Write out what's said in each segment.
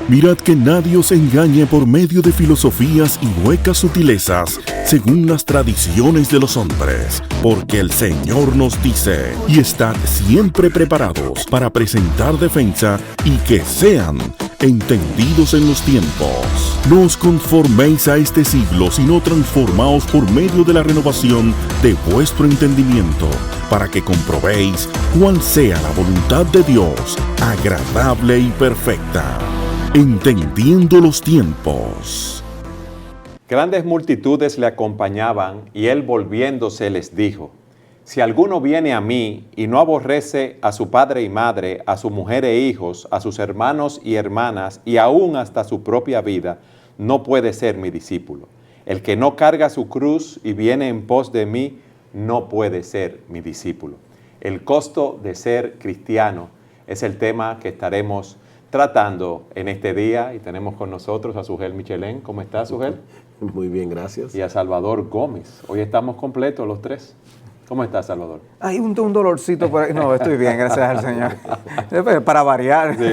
Mirad que nadie os engañe por medio de filosofías y huecas sutilezas, según las tradiciones de los hombres, porque el Señor nos dice, y estad siempre preparados para presentar defensa y que sean entendidos en los tiempos. No os conforméis a este siglo, sino transformaos por medio de la renovación de vuestro entendimiento, para que comprobéis cuál sea la voluntad de Dios, agradable y perfecta. Entendiendo los tiempos. Grandes multitudes le acompañaban, y él volviéndose les dijo: Si alguno viene a mí y no aborrece a su padre y madre, a su mujer e hijos, a sus hermanos y hermanas, y aún hasta su propia vida, no puede ser mi discípulo. El que no carga su cruz y viene en pos de mí, no puede ser mi discípulo. El costo de ser cristiano es el tema que estaremos tratando en este día, y tenemos con nosotros a Sugel Michelén. ¿Cómo estás, Sugel? Muy bien, gracias. Y a Salvador Gómez. Hoy estamos completos los tres. ¿Cómo estás, Salvador? Hay un dolorcito por ahí. No, estoy bien, gracias al Señor. Para variar. Sí.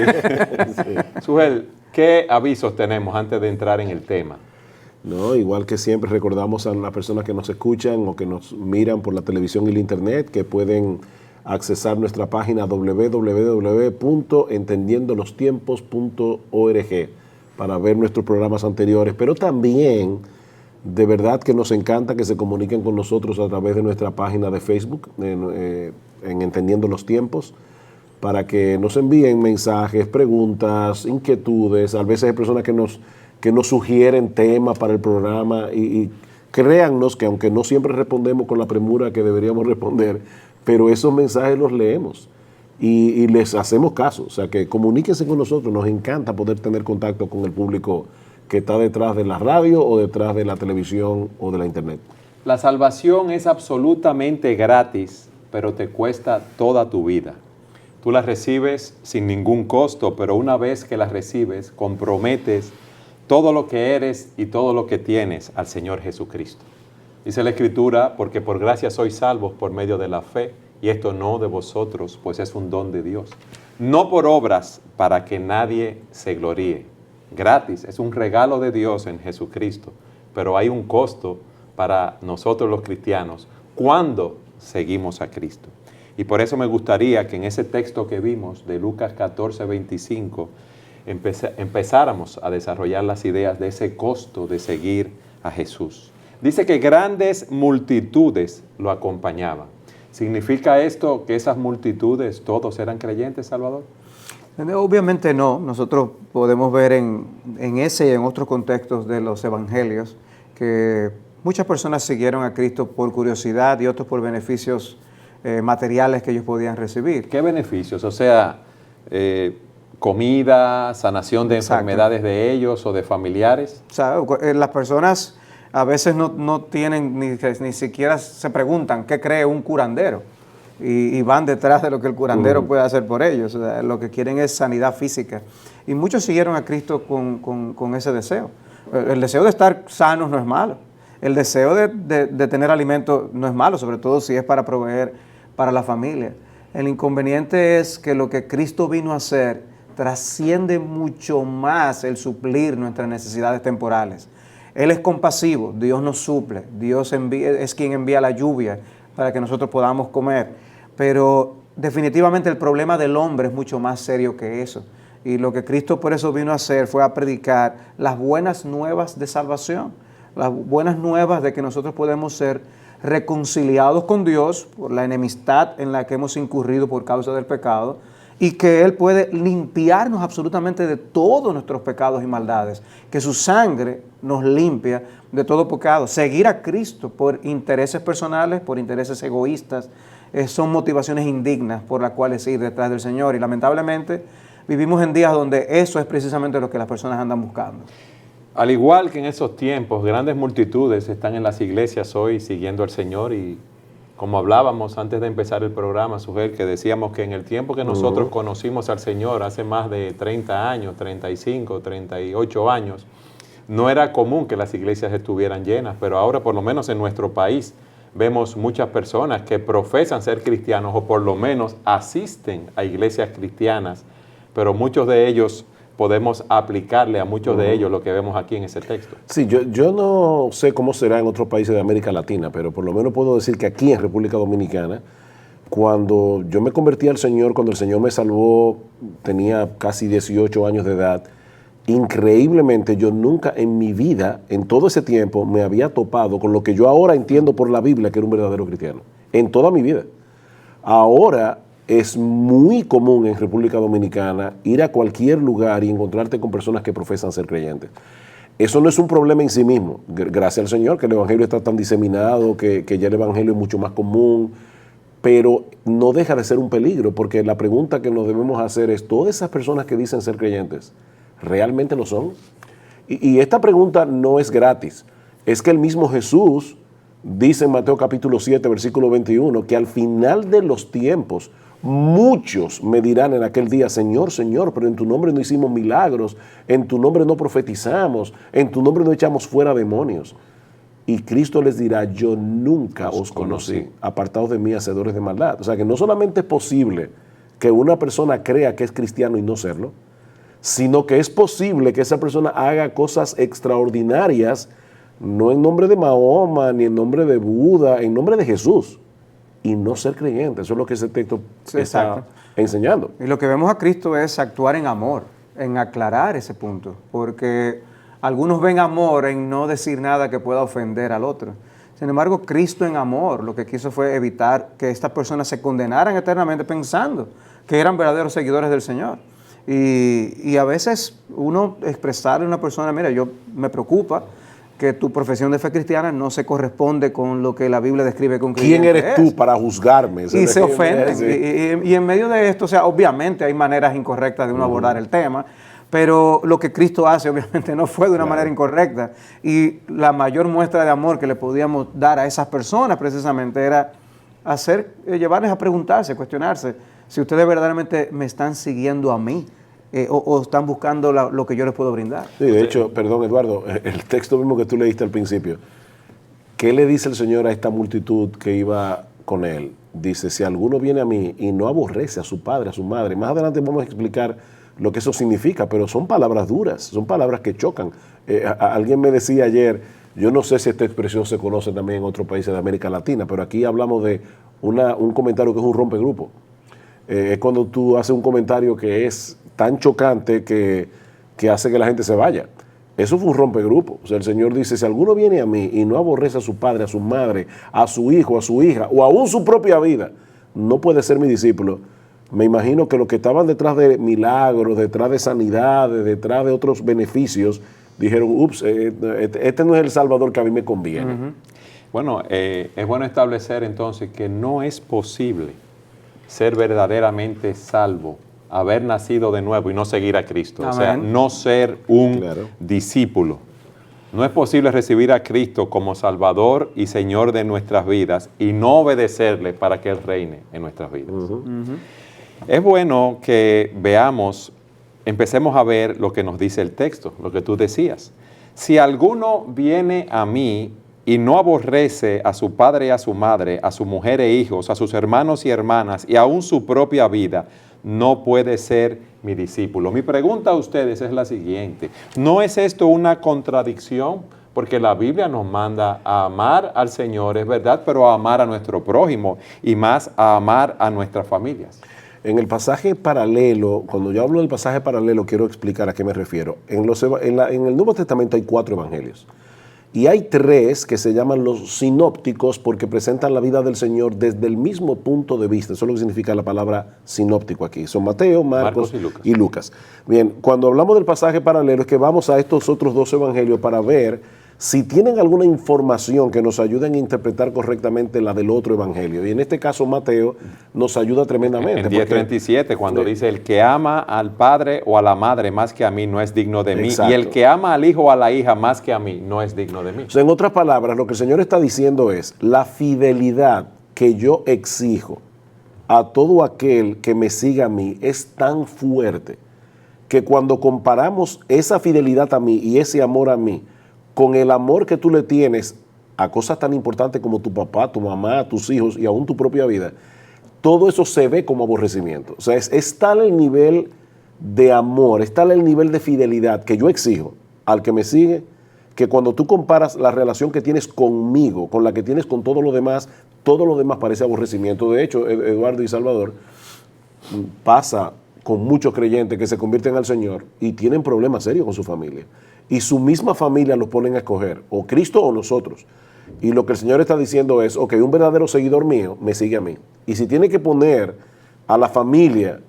Sugel, ¿qué avisos tenemos antes de entrar en el tema? No, igual que siempre recordamos a las personas que nos escuchan o que nos miran por la televisión y el internet que pueden accesar nuestra página www.entendiendolostiempos.org para ver nuestros programas anteriores, pero también de verdad que nos encanta que se comuniquen con nosotros a través de nuestra página de Facebook en Entendiendo los Tiempos, para que nos envíen mensajes, preguntas, inquietudes. A veces hay personas que nos sugieren temas para el programa y créannos que aunque no siempre respondemos con la premura que deberíamos responder, pero esos mensajes los leemos y les hacemos caso. O sea, que comuníquense con nosotros. Nos encanta poder tener contacto con el público que está detrás de la radio o detrás de la televisión o de la internet. La salvación es absolutamente gratis, pero te cuesta toda tu vida. Tú la recibes sin ningún costo, pero una vez que la recibes, comprometes todo lo que eres y todo lo que tienes al Señor Jesucristo. Dice la Escritura, porque por gracia sois salvos por medio de la fe, y esto no de vosotros, pues es un don de Dios. No por obras, para que nadie se gloríe. Gratis, es un regalo de Dios en Jesucristo, pero hay un costo para nosotros los cristianos cuando seguimos a Cristo. Y por eso me gustaría que en ese texto que vimos de Lucas 14:25 empezáramos a desarrollar las ideas de ese costo de seguir a Jesús. Dice que grandes multitudes lo acompañaban. ¿Significa esto que esas multitudes todos eran creyentes, Salvador? Obviamente no. Nosotros podemos ver en ese y en otros contextos de los evangelios que muchas personas siguieron a Cristo por curiosidad y otros por beneficios materiales que ellos podían recibir. ¿Qué beneficios? O sea, comida, sanación de enfermedades de ellos o de familiares. O sea, las personas a veces no tienen, ni siquiera se preguntan qué cree un curandero y van detrás de lo que el curandero puede hacer por ellos. O sea, lo que quieren es sanidad física. Y muchos siguieron a Cristo con ese deseo. El deseo de estar sanos no es malo. El deseo de tener alimento no es malo, sobre todo si es para proveer para la familia. El inconveniente es que lo que Cristo vino a hacer trasciende mucho más el suplir nuestras necesidades temporales. Él es compasivo, Dios nos suple, Dios es quien envía la lluvia para que nosotros podamos comer, pero definitivamente el problema del hombre es mucho más serio que eso. Y lo que Cristo por eso vino a hacer fue a predicar las buenas nuevas de salvación, las buenas nuevas de que nosotros podemos ser reconciliados con Dios por la enemistad en la que hemos incurrido por causa del pecado, y que Él puede limpiarnos absolutamente de todos nuestros pecados y maldades, que su sangre nos limpia de todo pecado. Seguir a Cristo por intereses personales, por intereses egoístas, son motivaciones indignas por las cuales ir detrás del Señor, y lamentablemente vivimos en días donde eso es precisamente lo que las personas andan buscando. Al igual que en esos tiempos, grandes multitudes están en las iglesias hoy siguiendo al Señor, y como hablábamos antes de empezar el programa, Sugel, que decíamos que en el tiempo que nosotros conocimos al Señor, hace más de 30 años, 35, 38 años, no era común que las iglesias estuvieran llenas, pero ahora por lo menos en nuestro país vemos muchas personas que profesan ser cristianos o por lo menos asisten a iglesias cristianas, pero muchos de ellos podemos aplicarle a muchos de ellos lo que vemos aquí en ese texto. Sí, yo no sé cómo será en otros países de América Latina, pero por lo menos puedo decir que aquí en República Dominicana, cuando yo me convertí al Señor, cuando el Señor me salvó, tenía casi 18 años de edad, increíblemente yo nunca en mi vida, en todo ese tiempo, me había topado con lo que yo ahora entiendo por la Biblia que era un verdadero cristiano, en toda mi vida. Ahora es muy común en República Dominicana ir a cualquier lugar y encontrarte con personas que profesan ser creyentes. Eso no es un problema en sí mismo, gracias al Señor que el Evangelio está tan diseminado, que ya el Evangelio es mucho más común, pero no deja de ser un peligro, porque la pregunta que nos debemos hacer es, ¿todas esas personas que dicen ser creyentes realmente lo son? Y esta pregunta no es gratis. Es que el mismo Jesús dice en Mateo capítulo 7, versículo 21, que al final de los tiempos muchos me dirán en aquel día, Señor, Señor, pero en tu nombre no hicimos milagros, en tu nombre no profetizamos, en tu nombre no echamos fuera demonios. Y Cristo les dirá, yo nunca os conocí, apartados de mí, hacedores de maldad. O sea que no solamente es posible que una persona crea que es cristiano y no serlo, sino que es posible que esa persona haga cosas extraordinarias, no en nombre de Mahoma, ni en nombre de Buda, en nombre de Jesús, y no ser creyente. Eso es lo que ese texto está enseñando. Y lo que vemos a Cristo es actuar en amor, en aclarar ese punto, porque algunos ven amor en no decir nada que pueda ofender al otro. Sin embargo, Cristo en amor lo que quiso fue evitar que estas personas se condenaran eternamente pensando que eran verdaderos seguidores del Señor. Y a veces uno expresarle a una persona, mira, me preocupa que tu profesión de fe cristiana no se corresponde con lo que la Biblia describe con creyente. ¿Quién eres tú para juzgarme? Y se ofenden. Y en medio de esto, o sea, obviamente hay maneras incorrectas de uno abordar el tema, pero lo que Cristo hace obviamente no fue de una manera incorrecta. Y la mayor muestra de amor que le podíamos dar a esas personas precisamente era llevarles a preguntarse, cuestionarse, si ustedes verdaderamente me están siguiendo a mí o están buscando lo que yo les puedo brindar. Sí, de hecho, perdón Eduardo, el texto mismo que tú leíste al principio, ¿qué le dice el Señor a esta multitud que iba con él? Dice, si alguno viene a mí y no aborrece a su padre, a su madre, más adelante vamos a explicar lo que eso significa, pero son palabras duras, son palabras que chocan. Alguien me decía ayer, yo no sé si esta expresión se conoce también en otros países de América Latina, pero aquí hablamos de un comentario que es un rompegrupo. Es cuando tú haces un comentario que es tan chocante que hace que la gente se vaya. Eso fue un rompegrupo. O sea, el Señor dice, si alguno viene a mí y no aborrece a su padre, a su madre, a su hijo, a su hija, o aún su propia vida, no puede ser mi discípulo. Me imagino que los que estaban detrás de milagros, detrás de sanidades, detrás de otros beneficios, dijeron, ups, este no es el Salvador que a mí me conviene. Bueno, es bueno establecer entonces que no es posible ser verdaderamente salvo, haber nacido de nuevo y no seguir a Cristo. Amén. O sea, no ser un discípulo. No es posible recibir a Cristo como Salvador y Señor de nuestras vidas y no obedecerle para que Él reine en nuestras vidas. Es bueno que empecemos a ver lo que nos dice el texto, lo que tú decías. Si alguno viene a mí y no aborrece a su padre y a su madre, a su mujer e hijos, a sus hermanos y hermanas y aún su propia vida, no puede ser mi discípulo. Mi pregunta a ustedes es la siguiente. ¿No es esto una contradicción? Porque la Biblia nos manda a amar al Señor, es verdad, pero a amar a nuestro prójimo y más a amar a nuestras familias. En el pasaje paralelo, cuando yo hablo del pasaje paralelo, quiero explicar a qué me refiero. En el Nuevo Testamento hay 4 evangelios. Y hay 3 que se llaman los sinópticos porque presentan la vida del Señor desde el mismo punto de vista. Eso es lo que significa la palabra sinóptico aquí. Son Mateo, Marcos y Lucas. Bien, cuando hablamos del pasaje paralelo es que vamos a estos otros 2 evangelios para ver si tienen alguna información que nos ayuden a interpretar correctamente la del otro evangelio. Y en este caso Mateo nos ayuda tremendamente. En 10:37, cuando dice, el que ama al padre o a la madre más que a mí no es digno de mí. Exacto. Y el que ama al hijo o a la hija más que a mí no es digno de mí. O sea, en otras palabras, lo que el Señor está diciendo es, la fidelidad que yo exijo a todo aquel que me siga a mí es tan fuerte que cuando comparamos esa fidelidad a mí y ese amor a mí con el amor que tú le tienes a cosas tan importantes como tu papá, tu mamá, tus hijos y aún tu propia vida, todo eso se ve como aborrecimiento. O sea, es tal el nivel de amor, es tal el nivel de fidelidad que yo exijo al que me sigue, que cuando tú comparas la relación que tienes conmigo con la que tienes con todo lo demás parece aborrecimiento. De hecho, Eduardo y Salvador, pasa con muchos creyentes que se convierten al Señor y tienen problemas serios con su familia. Y su misma familia los ponen a escoger, o Cristo o nosotros. Y lo que el Señor está diciendo es, ok, un verdadero seguidor mío me sigue a mí. Y si tiene que poner a la familia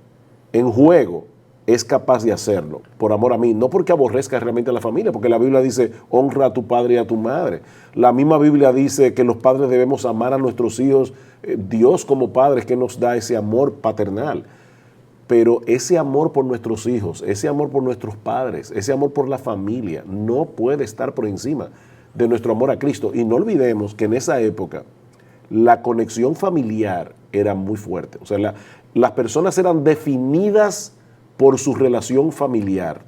en juego, es capaz de hacerlo por amor a mí, no porque aborrezca realmente a la familia, porque la Biblia dice, honra a tu padre y a tu madre. La misma Biblia dice que los padres debemos amar a nuestros hijos. Dios como padre es que nos da ese amor paternal. Pero ese amor por nuestros hijos, ese amor por nuestros padres, ese amor por la familia, no puede estar por encima de nuestro amor a Cristo. Y no olvidemos que en esa época la conexión familiar era muy fuerte. O sea, las personas eran definidas por su relación familiar.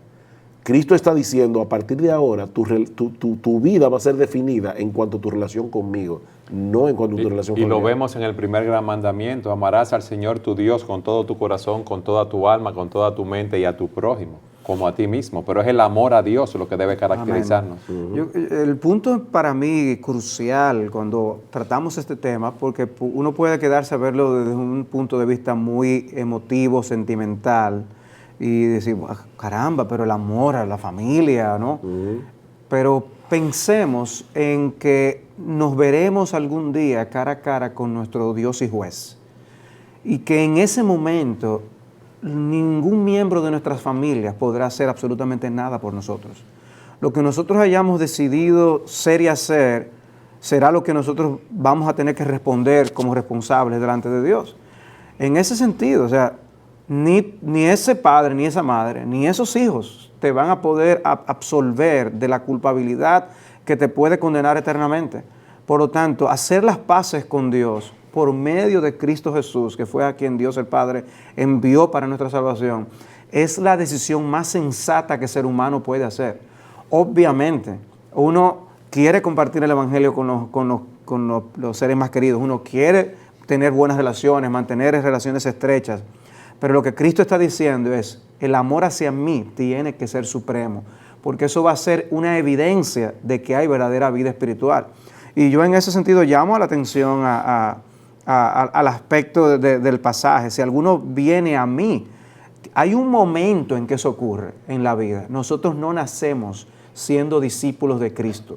Cristo está diciendo, a partir de ahora, tu vida va a ser definida en cuanto a tu relación conmigo, no en cuanto a tu relación familiar. Y lo vemos en el primer gran mandamiento, amarás al Señor tu Dios con todo tu corazón, con toda tu alma, con toda tu mente y a tu prójimo, como a ti mismo. Pero es el amor a Dios lo que debe caracterizarnos. El punto para mí crucial cuando tratamos este tema, porque uno puede quedarse a verlo desde un punto de vista muy emotivo, sentimental, y decir, caramba, pero el amor a la familia, ¿no? Pero pensemos en que nos veremos algún día cara a cara con nuestro Dios y juez. Y que en ese momento ningún miembro de nuestras familias podrá hacer absolutamente nada por nosotros. Lo que nosotros hayamos decidido ser y hacer será lo que nosotros vamos a tener que responder como responsables delante de Dios. En ese sentido, o sea, ni ese padre, ni esa madre, ni esos hijos te van a poder absolver de la culpabilidad que te puede condenar eternamente. Por lo tanto, hacer las paces con Dios por medio de Cristo Jesús, que fue a quien Dios el Padre envió para nuestra salvación, es la decisión más sensata que el ser humano puede hacer. Obviamente, uno quiere compartir el Evangelio con los seres más queridos, uno quiere tener buenas relaciones, mantener relaciones estrechas, pero lo que Cristo está diciendo es, el amor hacia mí tiene que ser supremo, porque eso va a ser una evidencia de que hay verdadera vida espiritual. Y yo en ese sentido llamo la atención al aspecto del pasaje. Si alguno viene a mí, hay un momento en que eso ocurre en la vida. Nosotros no nacemos siendo discípulos de Cristo.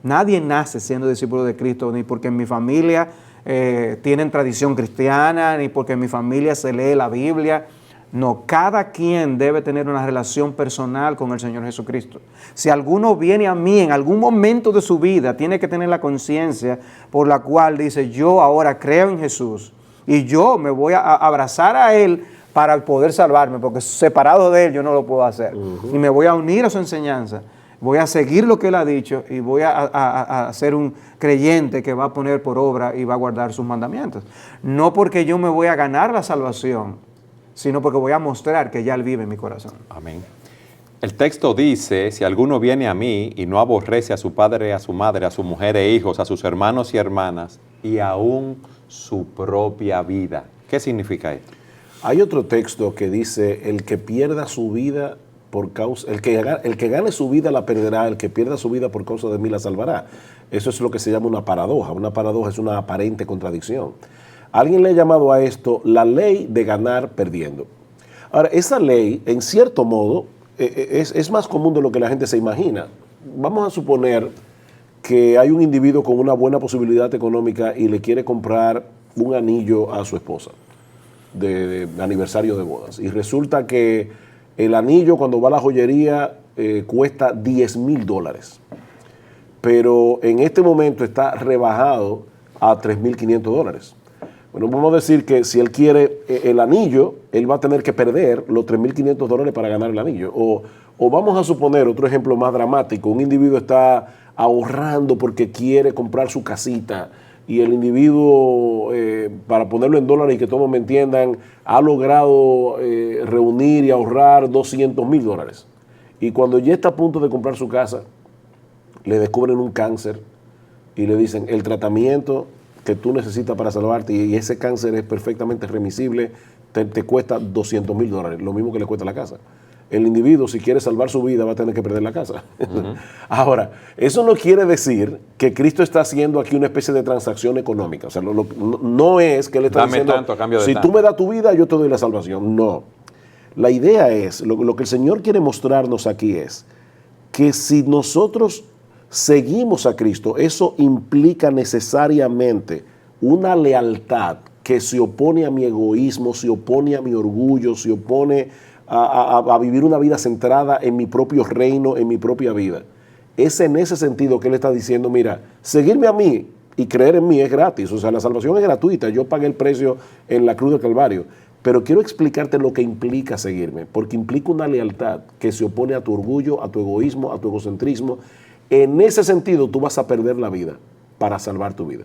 Nadie nace siendo discípulo de Cristo, ni porque en mi familia tienen tradición cristiana, ni porque en mi familia se lee la Biblia. No, cada quien debe tener una relación personal con el Señor Jesucristo. Si alguno viene a mí en algún momento de su vida, tiene que tener la conciencia por la cual dice, yo ahora creo en Jesús y yo me voy a abrazar a Él para poder salvarme, porque separado de Él yo no lo puedo hacer. Y me voy a unir a su enseñanza. Voy a seguir lo que Él ha dicho y voy a ser un creyente que va a poner por obra y va a guardar sus mandamientos. No porque yo me voy a ganar la salvación, sino porque voy a mostrar que ya Él vive en mi corazón. Amén. El texto dice, si alguno viene a mí y no aborrece a su padre, a su madre, a su mujer e hijos, a sus hermanos y hermanas, y aún su propia vida. ¿Qué significa esto? Hay otro texto que dice, el que pierda su vida por causa, el que gane su vida la perderá, el que pierda su vida por causa de mí la salvará. Eso es lo que se llama una paradoja. Una paradoja es una aparente contradicción. Alguien le ha llamado a esto la ley de ganar perdiendo. Ahora, esa ley, en cierto modo, es más común de lo que la gente se imagina. Vamos a suponer que hay un individuo con una buena posibilidad económica y le quiere comprar un anillo a su esposa de aniversario de bodas. Y resulta que el anillo, cuando va a la joyería, cuesta $10,000. Pero en este momento está rebajado a $3,500. Bueno, vamos a decir que si él quiere el anillo, él va a tener que perder los $3,500 para ganar el anillo. O vamos a suponer, otro ejemplo más dramático, un individuo está ahorrando porque quiere comprar su casita y el individuo, para ponerlo en dólares y que todos me entiendan, ha logrado reunir y ahorrar $200,000. Y cuando ya está a punto de comprar su casa, le descubren un cáncer y le dicen, el tratamiento que tú necesitas para salvarte y ese cáncer es perfectamente remisible, te cuesta $200,000, lo mismo que le cuesta la casa. El individuo, si quiere salvar su vida, va a tener que perder la casa. Ahora, eso no quiere decir que Cristo está haciendo aquí una especie de transacción económica. O sea, no es que Él está diciendo, tanto a cambio de si tanto. tú me das tu vida, yo te doy la salvación. No. La idea es, lo que el Señor quiere mostrarnos aquí es que si nosotros seguimos a Cristo, eso implica necesariamente una lealtad que se opone a mi egoísmo, se opone a mi orgullo, se opone a vivir una vida centrada en mi propio reino, en mi propia vida. Es en ese sentido que Él está diciendo, mira, seguirme a mí y creer en mí es gratis, o sea, la salvación es gratuita, yo pagué el precio en la cruz del Calvario, pero quiero explicarte lo que implica seguirme, porque implica una lealtad que se opone a tu orgullo, a tu egoísmo, a tu egocentrismo. En ese sentido tú vas a perder la vida para salvar tu vida.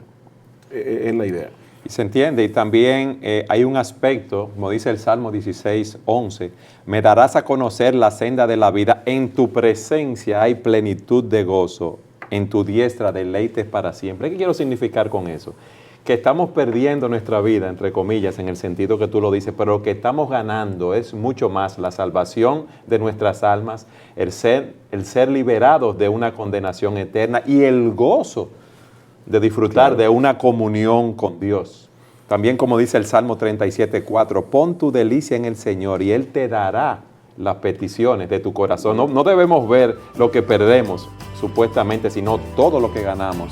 Es la idea. Y se entiende, y también hay un aspecto, como dice el Salmo 16:11, me darás a conocer la senda de la vida, en tu presencia hay plenitud de gozo, en tu diestra deleites para siempre. ¿Qué quiero significar con eso? Que estamos perdiendo nuestra vida, entre comillas, en el sentido que tú lo dices, pero lo que estamos ganando es mucho más la salvación de nuestras almas, el ser liberados de una condenación eterna y el gozo de disfrutar de una comunión con Dios. También como dice el Salmo 37:4, pon tu delicia en el Señor y Él te dará las peticiones de tu corazón. No debemos ver lo que perdemos, supuestamente, sino todo lo que ganamos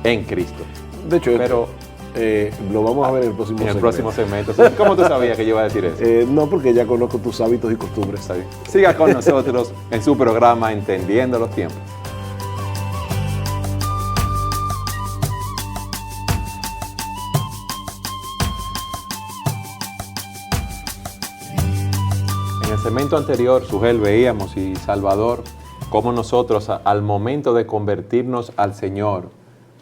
en Cristo. De hecho, pero lo vamos a ver en el próximo segmento. Próximo segmento. ¿Cómo tú sabías que yo iba a decir eso? No, porque ya conozco tus hábitos y costumbres. Está bien. Siga con nosotros en su programa Entendiendo los Tiempos. En el segmento anterior, Sugel, veíamos, y Salvador, cómo nosotros al momento de convertirnos al Señor,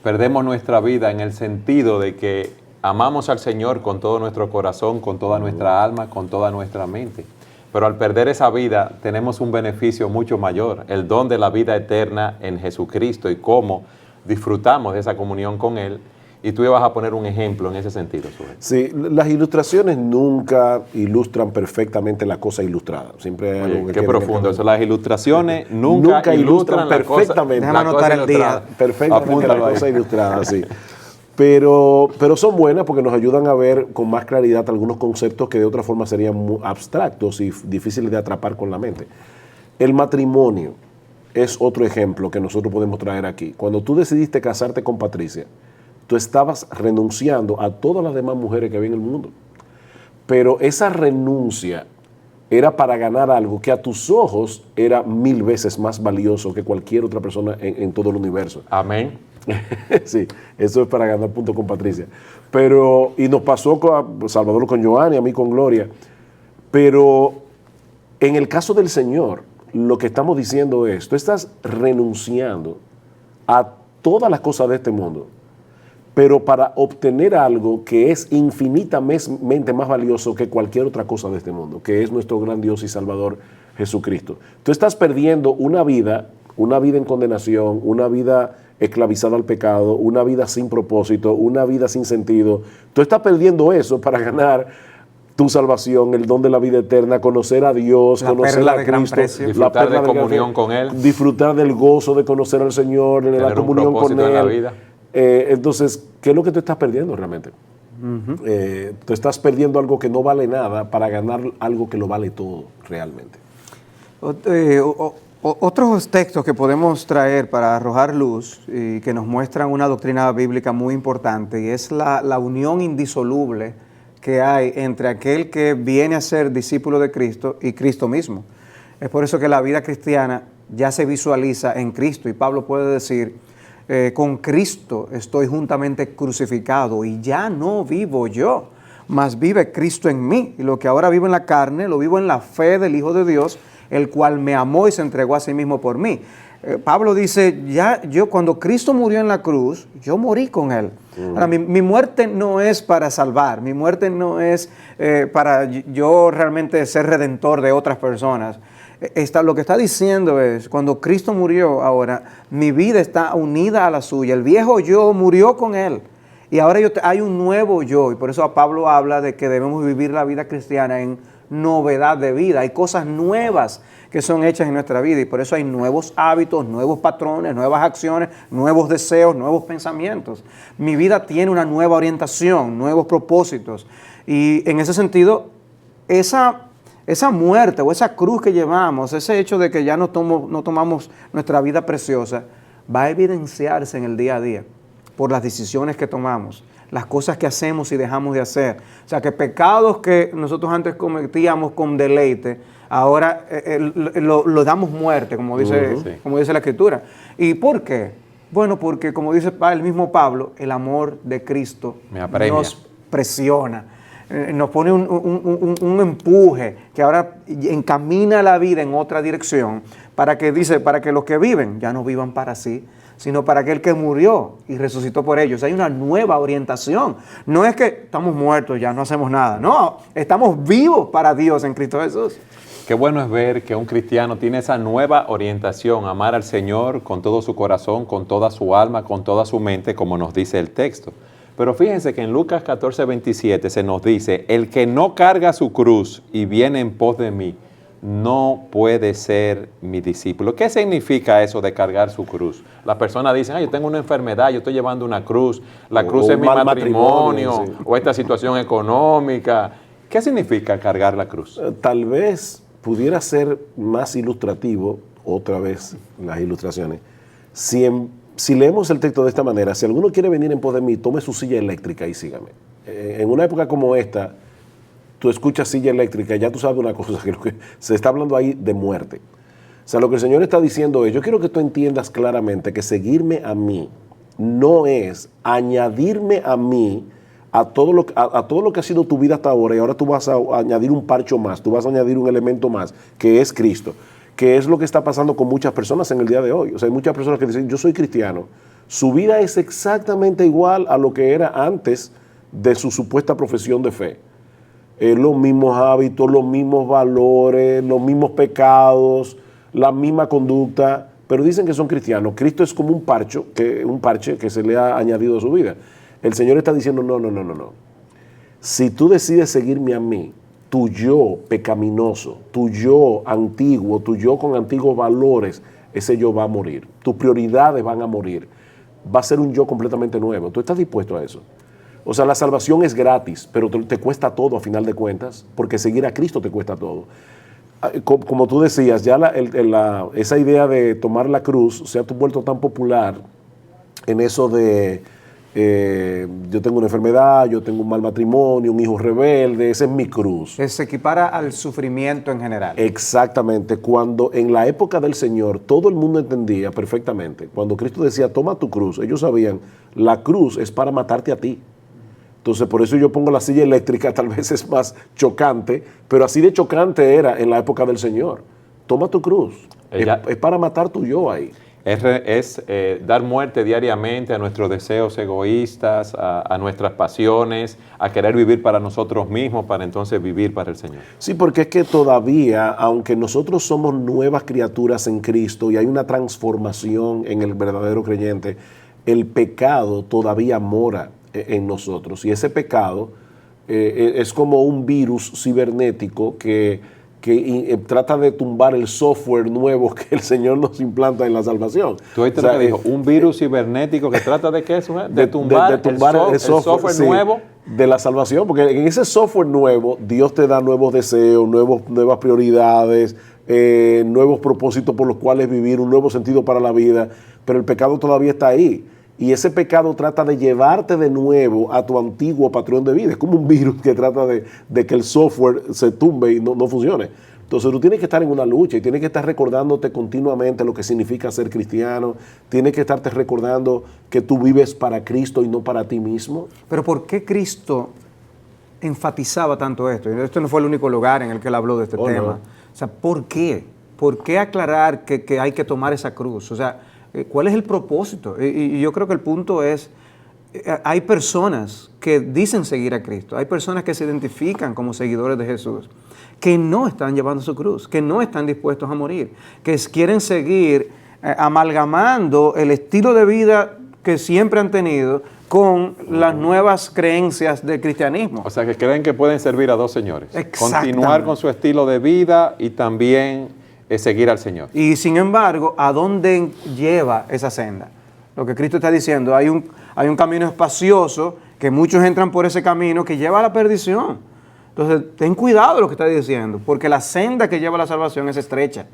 perdemos nuestra vida en el sentido de que amamos al Señor con todo nuestro corazón, con toda nuestra alma, con toda nuestra mente. Pero al perder esa vida tenemos un beneficio mucho mayor, el don de la vida eterna en Jesucristo y cómo disfrutamos de esa comunión con Él. Y tú ibas a poner un ejemplo en ese sentido, Sugel. Sí, las ilustraciones nunca ilustran perfectamente la cosa ilustrada. Siempre hay algo que qué profundo eso. Las ilustraciones nunca ilustran perfectamente. Déjame anotar el día. Perfectamente Apúntalo la ahí. cosa ilustrada, sí. Pero son buenas porque nos ayudan a ver con más claridad algunos conceptos que de otra forma serían muy abstractos y difíciles de atrapar con la mente. El matrimonio es otro ejemplo que nosotros podemos traer aquí. Cuando tú decidiste casarte con Patricia, tú estabas renunciando a todas las demás mujeres que había en el mundo. Pero esa renuncia era para ganar algo que a tus ojos era 1000 veces más valioso que cualquier otra persona en todo el universo. Amén. Sí, eso es para ganar punto con Patricia. Pero, y nos pasó con Salvador con Joanny, a mí con Gloria. Pero en el caso del Señor, lo que estamos diciendo es, tú estás renunciando a todas las cosas de este mundo, pero para obtener algo que es infinitamente más valioso que cualquier otra cosa de este mundo, que es nuestro gran Dios y Salvador Jesucristo. Tú estás perdiendo una vida en condenación, una vida esclavizada al pecado, una vida sin propósito, una vida sin sentido. Tú estás perdiendo eso para ganar tu salvación, el don de la vida eterna, conocer a Dios, conocer a Cristo, disfrutar de comunión con Él, disfrutar del gozo de conocer al Señor, de la comunión con Él. En la vida. Entonces, ¿qué es lo que tú estás perdiendo realmente? Tú estás perdiendo algo que no vale nada para ganar algo que lo vale todo realmente. Otros textos que podemos traer para arrojar luz y que nos muestran una doctrina bíblica muy importante, y es la unión indisoluble que hay entre aquel que viene a ser discípulo de Cristo y Cristo mismo. Es por eso que la vida cristiana ya se visualiza en Cristo, y Pablo puede decir, con Cristo estoy juntamente crucificado y ya no vivo yo, mas vive Cristo en mí. Y lo que ahora vivo en la carne, lo vivo en la fe del Hijo de Dios, el cual me amó y se entregó a sí mismo por mí. Pablo dice, ya yo cuando Cristo murió en la cruz, yo morí con Él. Ahora, mi muerte no es para salvar, mi muerte no es para yo realmente ser redentor de otras personas. Lo que está diciendo es, cuando Cristo murió ahora, mi vida está unida a la suya. El viejo yo murió con Él Y ahora hay un nuevo yo, y por eso Pablo habla de que debemos vivir la vida cristiana en novedad de vida. Hay cosas nuevas que son hechas en nuestra vida y por eso hay nuevos hábitos, nuevos patrones, nuevas acciones, nuevos deseos, nuevos pensamientos. Mi vida tiene una nueva orientación, nuevos propósitos. Y en ese sentido, esa muerte o esa cruz que llevamos, ese hecho de que ya no tomamos nuestra vida preciosa, va a evidenciarse en el día a día por las decisiones que tomamos, las cosas que hacemos y dejamos de hacer. O sea, que pecados que nosotros antes cometíamos con deleite, ahora lo damos muerte, como dice la Escritura. ¿Y por qué? Bueno, porque como dice el mismo Pablo, el amor de Cristo nos presiona, nos pone un empuje que ahora encamina la vida en otra dirección para que los que viven ya no vivan para sí, sino para aquel que murió y resucitó por ellos. Hay una nueva orientación. No es que estamos muertos, ya no hacemos nada. No, estamos vivos para Dios en Cristo Jesús. Qué bueno es ver que un cristiano tiene esa nueva orientación, amar al Señor con todo su corazón, con toda su alma, con toda su mente, como nos dice el texto. Pero fíjense que en Lucas 14:27 se nos dice, el que no carga su cruz y viene en pos de mí, no puede ser mi discípulo. ¿Qué significa eso de cargar su cruz? Las personas dicen, yo tengo una enfermedad, yo estoy llevando una cruz, la cruz es mi matrimonio, sí, o esta situación económica. ¿Qué significa cargar la cruz? Tal vez pudiera ser más ilustrativo, otra vez las ilustraciones, si leemos el texto de esta manera, si alguno quiere venir en pos de mí, tome su silla eléctrica y sígame. En una época como esta, tú escuchas silla eléctrica, ya tú sabes una cosa, que se está hablando ahí de muerte. O sea, lo que el Señor está diciendo es, yo quiero que tú entiendas claramente que seguirme a mí no es añadirme a mí a todo lo que ha sido tu vida hasta ahora, y ahora tú vas a añadir un parcho más, tú vas a añadir un elemento más, que es Cristo, que es lo que está pasando con muchas personas en el día de hoy. O sea, hay muchas personas que dicen, yo soy cristiano. Su vida es exactamente igual a lo que era antes de su supuesta profesión de fe. Los mismos hábitos, los mismos valores, los mismos pecados, la misma conducta, pero dicen que son cristianos. Cristo es como un parche que se le ha añadido a su vida. El Señor está diciendo, no. Si tú decides seguirme a mí, tu yo pecaminoso, tu yo antiguo, tu yo con antiguos valores, ese yo va a morir. Tus prioridades van a morir. Va a ser un yo completamente nuevo. ¿Tú estás dispuesto a eso? O sea, la salvación es gratis, pero te cuesta todo a final de cuentas, porque seguir a Cristo te cuesta todo. Como tú decías, ya esa idea de tomar la cruz se ha vuelto tan popular en eso de yo tengo una enfermedad, yo tengo un mal matrimonio, un hijo rebelde, esa es mi cruz. Se equipara al sufrimiento en general. Exactamente, cuando en la época del Señor todo el mundo entendía perfectamente, cuando Cristo decía toma tu cruz, ellos sabían, la cruz es para matarte a ti. Entonces por eso yo pongo la silla eléctrica, tal vez es más chocante, pero así de chocante era en la época del Señor. Toma tu cruz, es para matar tu yo ahí. Es dar muerte diariamente a nuestros deseos egoístas, a nuestras pasiones, a querer vivir para nosotros mismos, para entonces vivir para el Señor. Sí, porque es que todavía, aunque nosotros somos nuevas criaturas en Cristo y hay una transformación en el verdadero creyente, el pecado todavía mora en nosotros. Y ese pecado es como un virus cibernético que trata de tumbar el software nuevo que el Señor nos implanta en la salvación. ¿Tú oíste lo que dijo? Un virus cibernético que trata de qué, de tumbar el software nuevo de la salvación, porque en ese software nuevo Dios te da nuevos deseos, nuevas prioridades, nuevos propósitos por los cuales vivir, un nuevo sentido para la vida, pero el pecado todavía está ahí. Y ese pecado trata de llevarte de nuevo a tu antiguo patrón de vida. Es como un virus que trata de que el software se tumbe y no funcione. Entonces tú tienes que estar en una lucha y tienes que estar recordándote continuamente lo que significa ser cristiano. Tienes que estarte recordando que tú vives para Cristo y no para ti mismo. Pero ¿por qué Cristo enfatizaba tanto esto? Este no fue el único lugar en el que él habló de este tema. No. O sea, ¿por qué? ¿Por qué aclarar que hay que tomar esa cruz? O sea, ¿cuál es el propósito? Y yo creo que el punto es, hay personas que dicen seguir a Cristo, hay personas que se identifican como seguidores de Jesús, que no están llevando su cruz, que no están dispuestos a morir, que quieren seguir amalgamando el estilo de vida que siempre han tenido con las nuevas creencias del cristianismo. O sea, que creen que pueden servir a dos señores. Exactamente. Continuar con su estilo de vida y también seguir al Señor. Y sin embargo, ¿a dónde lleva esa senda? Lo que Cristo está diciendo, hay un camino espacioso que muchos entran por ese camino que lleva a la perdición. Entonces, ten cuidado de lo que está diciendo, porque la senda que lleva a la salvación es estrecha.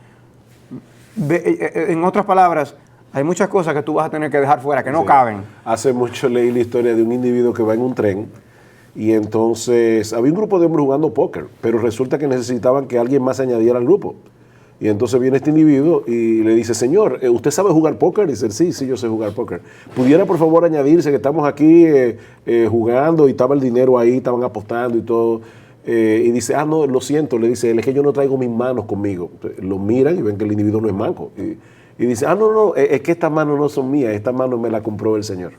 En otras palabras, hay muchas cosas que tú vas a tener que dejar fuera, que no caben. Hace mucho leí la historia de un individuo que va en un tren y entonces había un grupo de hombres jugando póker, pero resulta que necesitaban que alguien más se añadiera al grupo. Y entonces viene este individuo y le dice, señor, ¿usted sabe jugar póker? Y dice, sí, yo sé jugar póker. ¿Pudiera por favor añadirse que estamos aquí jugando y estaba el dinero ahí, estaban apostando y todo? Y dice, no, lo siento, le dice, es que yo no traigo mis manos conmigo. Entonces, lo miran y ven que el individuo no es manco. Y dice, no, es que estas manos no son mías, estas manos me las compró el Señor.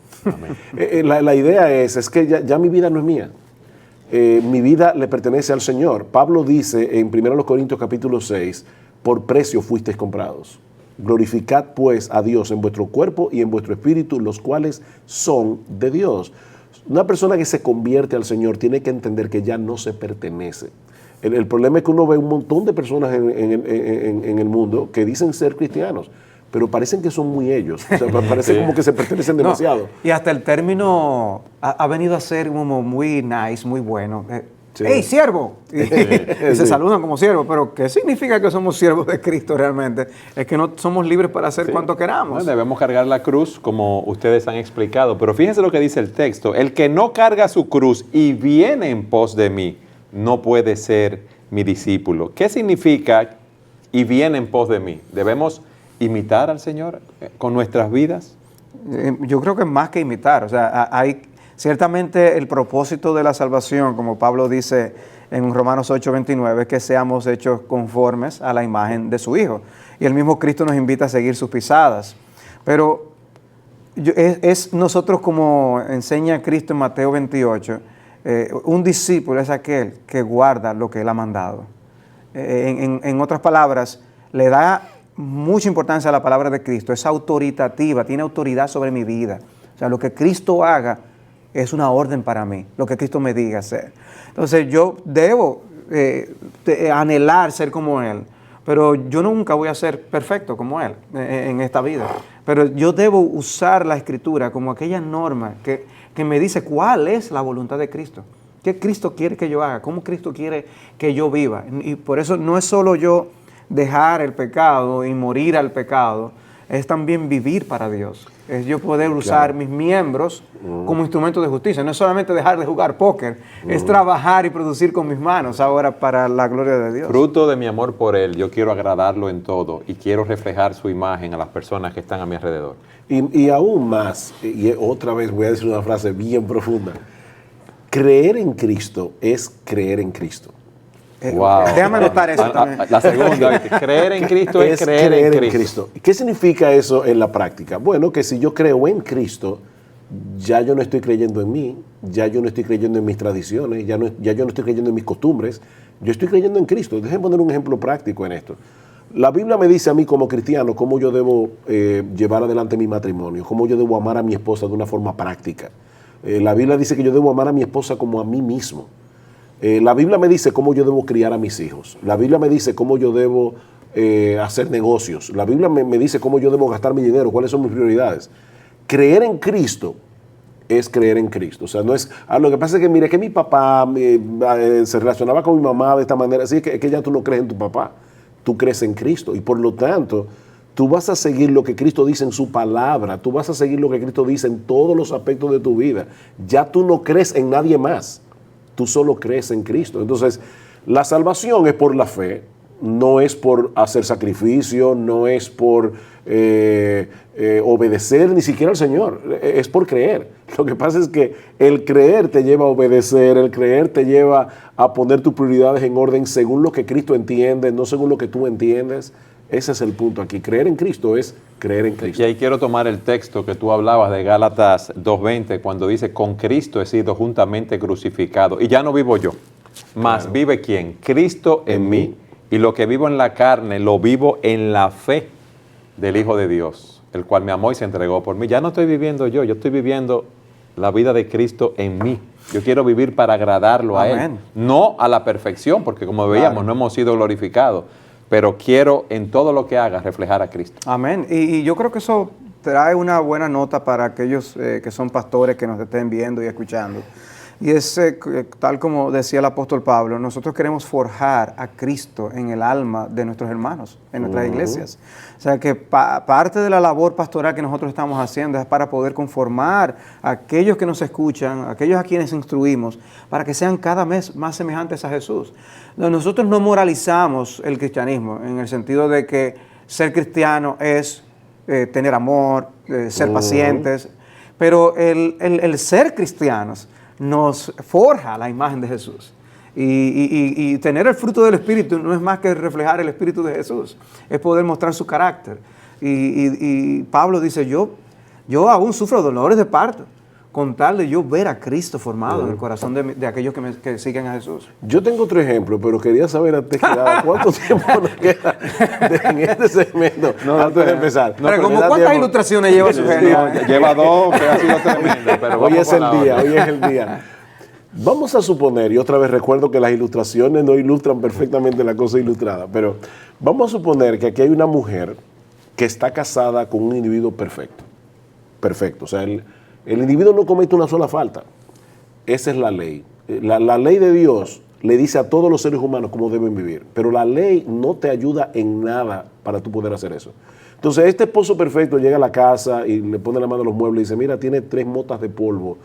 La idea es que ya mi vida no es mía. Mi vida le pertenece al Señor. Pablo dice en 1 Corintios capítulo 6, por precio fuisteis comprados. Glorificad pues a Dios en vuestro cuerpo y en vuestro espíritu, los cuales son de Dios. Una persona que se convierte al Señor tiene que entender que ya no se pertenece. El problema es que uno ve un montón de personas en el mundo que dicen ser cristianos, pero parecen que son muy ellos. O sea, parece como que se pertenecen demasiado. No, y hasta el término ha venido a ser como muy nice, muy bueno. Sí. ¡Hey, siervo! Y se saludan como siervos, pero ¿qué significa que somos siervos de Cristo realmente? Es que no somos libres para hacer cuanto queramos. Bueno, debemos cargar la cruz, como ustedes han explicado, pero fíjense lo que dice el texto. El que no carga su cruz y viene en pos de mí, no puede ser mi discípulo. ¿Qué significa y viene en pos de mí? ¿Debemos imitar al Señor con nuestras vidas? Yo creo que es más que imitar. O sea, hay... Ciertamente el propósito de la salvación, como Pablo dice en Romanos 8:29, es que seamos hechos conformes a la imagen de su Hijo. Y el mismo Cristo nos invita a seguir sus pisadas. Pero es nosotros, como enseña Cristo en Mateo 28, un discípulo es aquel que guarda lo que Él ha mandado. En otras palabras, le da mucha importancia a la palabra de Cristo, es autoritativa, tiene autoridad sobre mi vida. O sea, lo que Cristo haga es una orden para mí, lo que Cristo me diga hacer. Entonces yo debo anhelar ser como Él, pero yo nunca voy a ser perfecto como Él en esta vida. Pero yo debo usar la Escritura como aquella norma que me dice cuál es la voluntad de Cristo. ¿Qué Cristo quiere que yo haga? ¿Cómo Cristo quiere que yo viva? Y por eso no es solo yo dejar el pecado y morir al pecado, es también vivir para Dios. Es yo poder usar mis miembros como instrumento de justicia. No es solamente dejar de jugar póker, es trabajar y producir con mis manos ahora para la gloria de Dios. Fruto de mi amor por Él, yo quiero agradarlo en todo y quiero reflejar su imagen a las personas que están a mi alrededor. Y aún más, y otra vez voy a decir una frase bien profunda, creer en Cristo es creer en Cristo. Wow. Déjame anotar eso también. La segunda, creer en Cristo es creer en Cristo. ¿Qué significa eso en la práctica? Bueno, que si yo creo en Cristo, ya yo no estoy creyendo en mí, ya yo no estoy creyendo en mis tradiciones, ya yo no estoy creyendo en mis costumbres, yo estoy creyendo en Cristo. Déjenme poner un ejemplo práctico en esto. La Biblia me dice a mí como cristiano cómo yo debo llevar adelante mi matrimonio, cómo yo debo amar a mi esposa de una forma práctica. La Biblia dice que yo debo amar a mi esposa como a mí mismo. La Biblia me dice cómo yo debo criar a mis hijos. La Biblia me dice cómo yo debo hacer negocios. La Biblia me dice cómo yo debo gastar mi dinero, cuáles son mis prioridades. Creer en Cristo es creer en Cristo. O sea, no es... lo que pasa es que, mire, que mi papá se relacionaba con mi mamá de esta manera. Así que ya tú no crees en tu papá. Tú crees en Cristo. Y por lo tanto, tú vas a seguir lo que Cristo dice en su palabra. Tú vas a seguir lo que Cristo dice en todos los aspectos de tu vida. Ya tú no crees en nadie más. Tú solo crees en Cristo. Entonces, la salvación es por la fe, no es por hacer sacrificio, no es por obedecer ni siquiera al Señor, es por creer. Lo que pasa es que el creer te lleva a obedecer, el creer te lleva a poner tus prioridades en orden según lo que Cristo entiende, no según lo que tú entiendes. Ese es el punto aquí. Creer en Cristo es creer en Cristo. Y ahí quiero tomar el texto que tú hablabas de Gálatas 2:20, cuando dice, con Cristo he sido juntamente crucificado. Y ya no vivo yo, mas vive ¿quién? Cristo en mí. Y lo que vivo en la carne, lo vivo en la fe del Hijo de Dios, el cual me amó y se entregó por mí. Ya no estoy viviendo yo estoy viviendo la vida de Cristo en mí. Yo quiero vivir para agradarlo a Él, no a la perfección, porque como veíamos, no hemos sido glorificados, pero quiero en todo lo que haga reflejar a Cristo. Amén. Y yo creo que eso trae una buena nota para aquellos que son pastores que nos estén viendo y escuchando. Y es tal como decía el apóstol Pablo, nosotros queremos forjar a Cristo en el alma de nuestros hermanos, en nuestras iglesias. O sea que parte de la labor pastoral que nosotros estamos haciendo es para poder conformar a aquellos que nos escuchan, a aquellos a quienes instruimos, para que sean cada vez más semejantes a Jesús. Nosotros no moralizamos el cristianismo en el sentido de que ser cristiano es tener amor, ser pacientes, pero el ser cristianos nos forja la imagen de Jesús. Y tener el fruto del Espíritu no es más que reflejar el Espíritu de Jesús, es poder mostrar su carácter. Y Pablo dice, yo aún sufro dolores de parto, con tal de yo ver a Cristo formado en el corazón de aquellos que siguen a Jesús. Yo tengo otro ejemplo, pero quería saber antes que nada, ¿cuánto tiempo nos queda en este segmento antes de empezar? Pero ¿cuántas ilustraciones lleva su genio? Lleva dos, que ha sido tremendo. Pero hoy es el día. Vamos a suponer, y otra vez recuerdo que las ilustraciones no ilustran perfectamente la cosa ilustrada, pero vamos a suponer que aquí hay una mujer que está casada con un individuo perfecto. Perfecto. O sea, el individuo no comete una sola falta. Esa es la ley. La ley de Dios le dice a todos los seres humanos cómo deben vivir, pero la ley no te ayuda en nada para tú poder hacer eso. Entonces, este esposo perfecto llega a la casa y le pone la mano a los muebles y dice, mira, tiene 3 motas de polvo.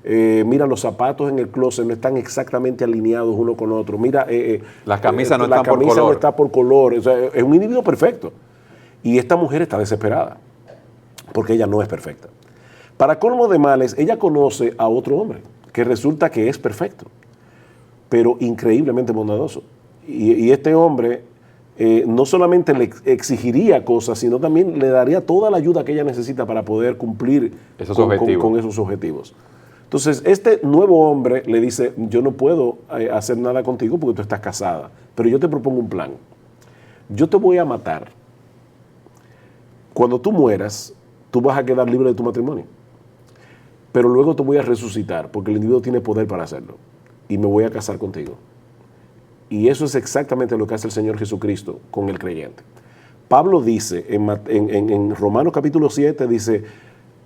Mira, los zapatos en el closet no están exactamente alineados uno con otro. Mira, la camisa no está por color. O sea, es un individuo perfecto. Y esta mujer está desesperada porque ella no es perfecta. Para colmo de males, ella conoce a otro hombre que resulta que es perfecto, pero increíblemente bondadoso. Y este hombre no solamente le exigiría cosas, sino también le daría toda la ayuda que ella necesita para poder cumplir con esos objetivos. Entonces, este nuevo hombre le dice, yo no puedo hacer nada contigo porque tú estás casada, pero yo te propongo un plan. Yo te voy a matar. Cuando tú mueras, tú vas a quedar libre de tu matrimonio. Pero luego te voy a resucitar, porque el individuo tiene poder para hacerlo. Y me voy a casar contigo. Y eso es exactamente lo que hace el Señor Jesucristo con el creyente. Pablo dice, en Romanos capítulo 7, dice,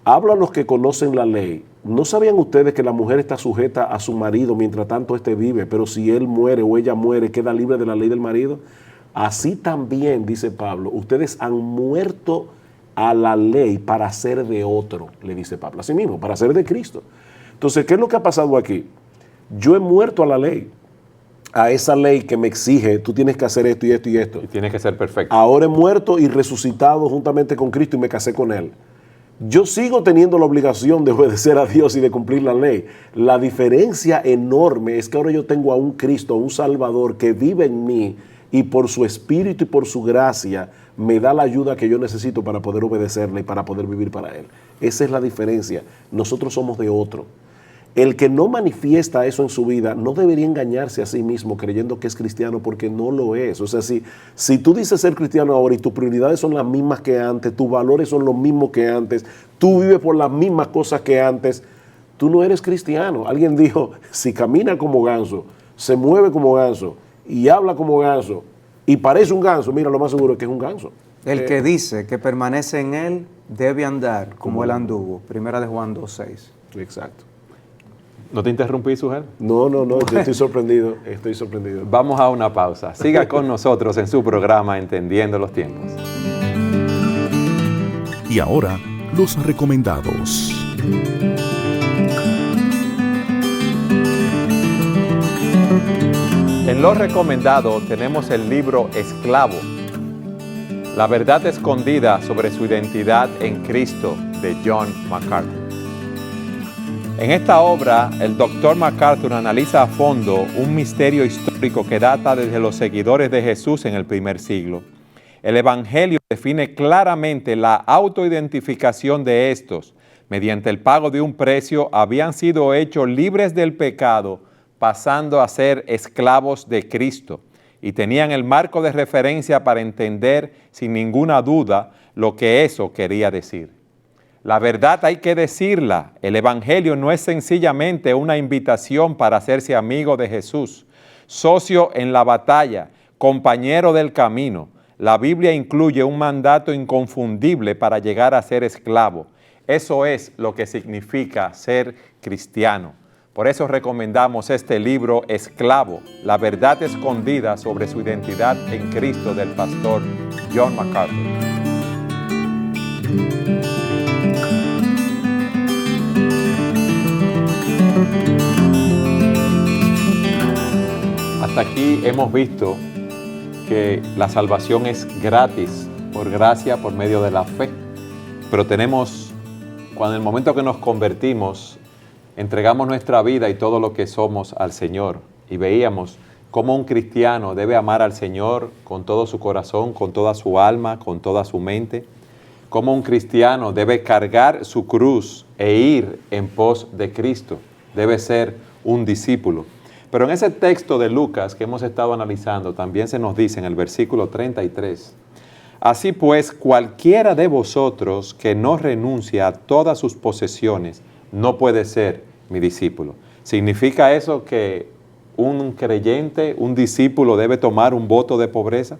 habla a los que conocen la ley. ¿No sabían ustedes que la mujer está sujeta a su marido mientras tanto éste vive? Pero si él muere o ella muere, queda libre de la ley del marido. Así también, dice Pablo, ustedes han muerto a la ley para ser de otro, le dice Pablo. Así mismo, para ser de Cristo. Entonces, ¿qué es lo que ha pasado aquí? Yo he muerto a la ley, a esa ley que me exige, tú tienes que hacer esto y esto y esto. Y tienes que ser perfecto. Ahora he muerto y resucitado juntamente con Cristo y me casé con Él. Yo sigo teniendo la obligación de obedecer a Dios y de cumplir la ley. La diferencia enorme es que ahora yo tengo a un Cristo, a un Salvador que vive en mí y por su Espíritu y por su gracia me da la ayuda que yo necesito para poder obedecerle y para poder vivir para Él. Esa es la diferencia. Nosotros somos de otro. El que no manifiesta eso en su vida no debería engañarse a sí mismo creyendo que es cristiano porque no lo es. O sea, si tú dices ser cristiano ahora y tus prioridades son las mismas que antes, tus valores son los mismos que antes, tú vives por las mismas cosas que antes, tú no eres cristiano. Alguien dijo, si camina como ganso, se mueve como ganso y habla como ganso y parece un ganso, mira, lo más seguro es que es un ganso. El que dice que permanece en él debe andar como él anduvo. Primera de Juan 2:6. Exacto. ¿No te interrumpí, Sujel? No, yo estoy sorprendido, Vamos a una pausa. Siga con nosotros en su programa Entendiendo los Tiempos. Y ahora, los recomendados. En lo recomendado tenemos el libro Esclavo, la verdad escondida sobre su identidad en Cristo, de John MacArthur. En esta obra, el Dr. MacArthur analiza a fondo un misterio histórico que data desde los seguidores de Jesús en el primer siglo. El Evangelio define claramente la autoidentificación de estos. Mediante el pago de un precio, habían sido hechos libres del pecado, pasando a ser esclavos de Cristo. Y tenían el marco de referencia para entender sin ninguna duda lo que eso quería decir. La verdad hay que decirla. El Evangelio no es sencillamente una invitación para hacerse amigo de Jesús, socio en la batalla, compañero del camino. La Biblia incluye un mandato inconfundible para llegar a ser esclavo. Eso es lo que significa ser cristiano. Por eso recomendamos este libro, Esclavo, la verdad escondida sobre su identidad en Cristo, del pastor John MacArthur. Hasta aquí hemos visto que la salvación es gratis, por gracia, por medio de la fe. Pero cuando en el momento que nos convertimos, entregamos nuestra vida y todo lo que somos al Señor. Y veíamos cómo un cristiano debe amar al Señor con todo su corazón, con toda su alma, con toda su mente. Cómo un cristiano debe cargar su cruz e ir en pos de Cristo. Debe ser un discípulo. Pero en ese texto de Lucas que hemos estado analizando, también se nos dice en el versículo 33, así pues, cualquiera de vosotros que no renuncia a todas sus posesiones, no puede ser mi discípulo. ¿Significa eso que un creyente, un discípulo debe tomar un voto de pobreza?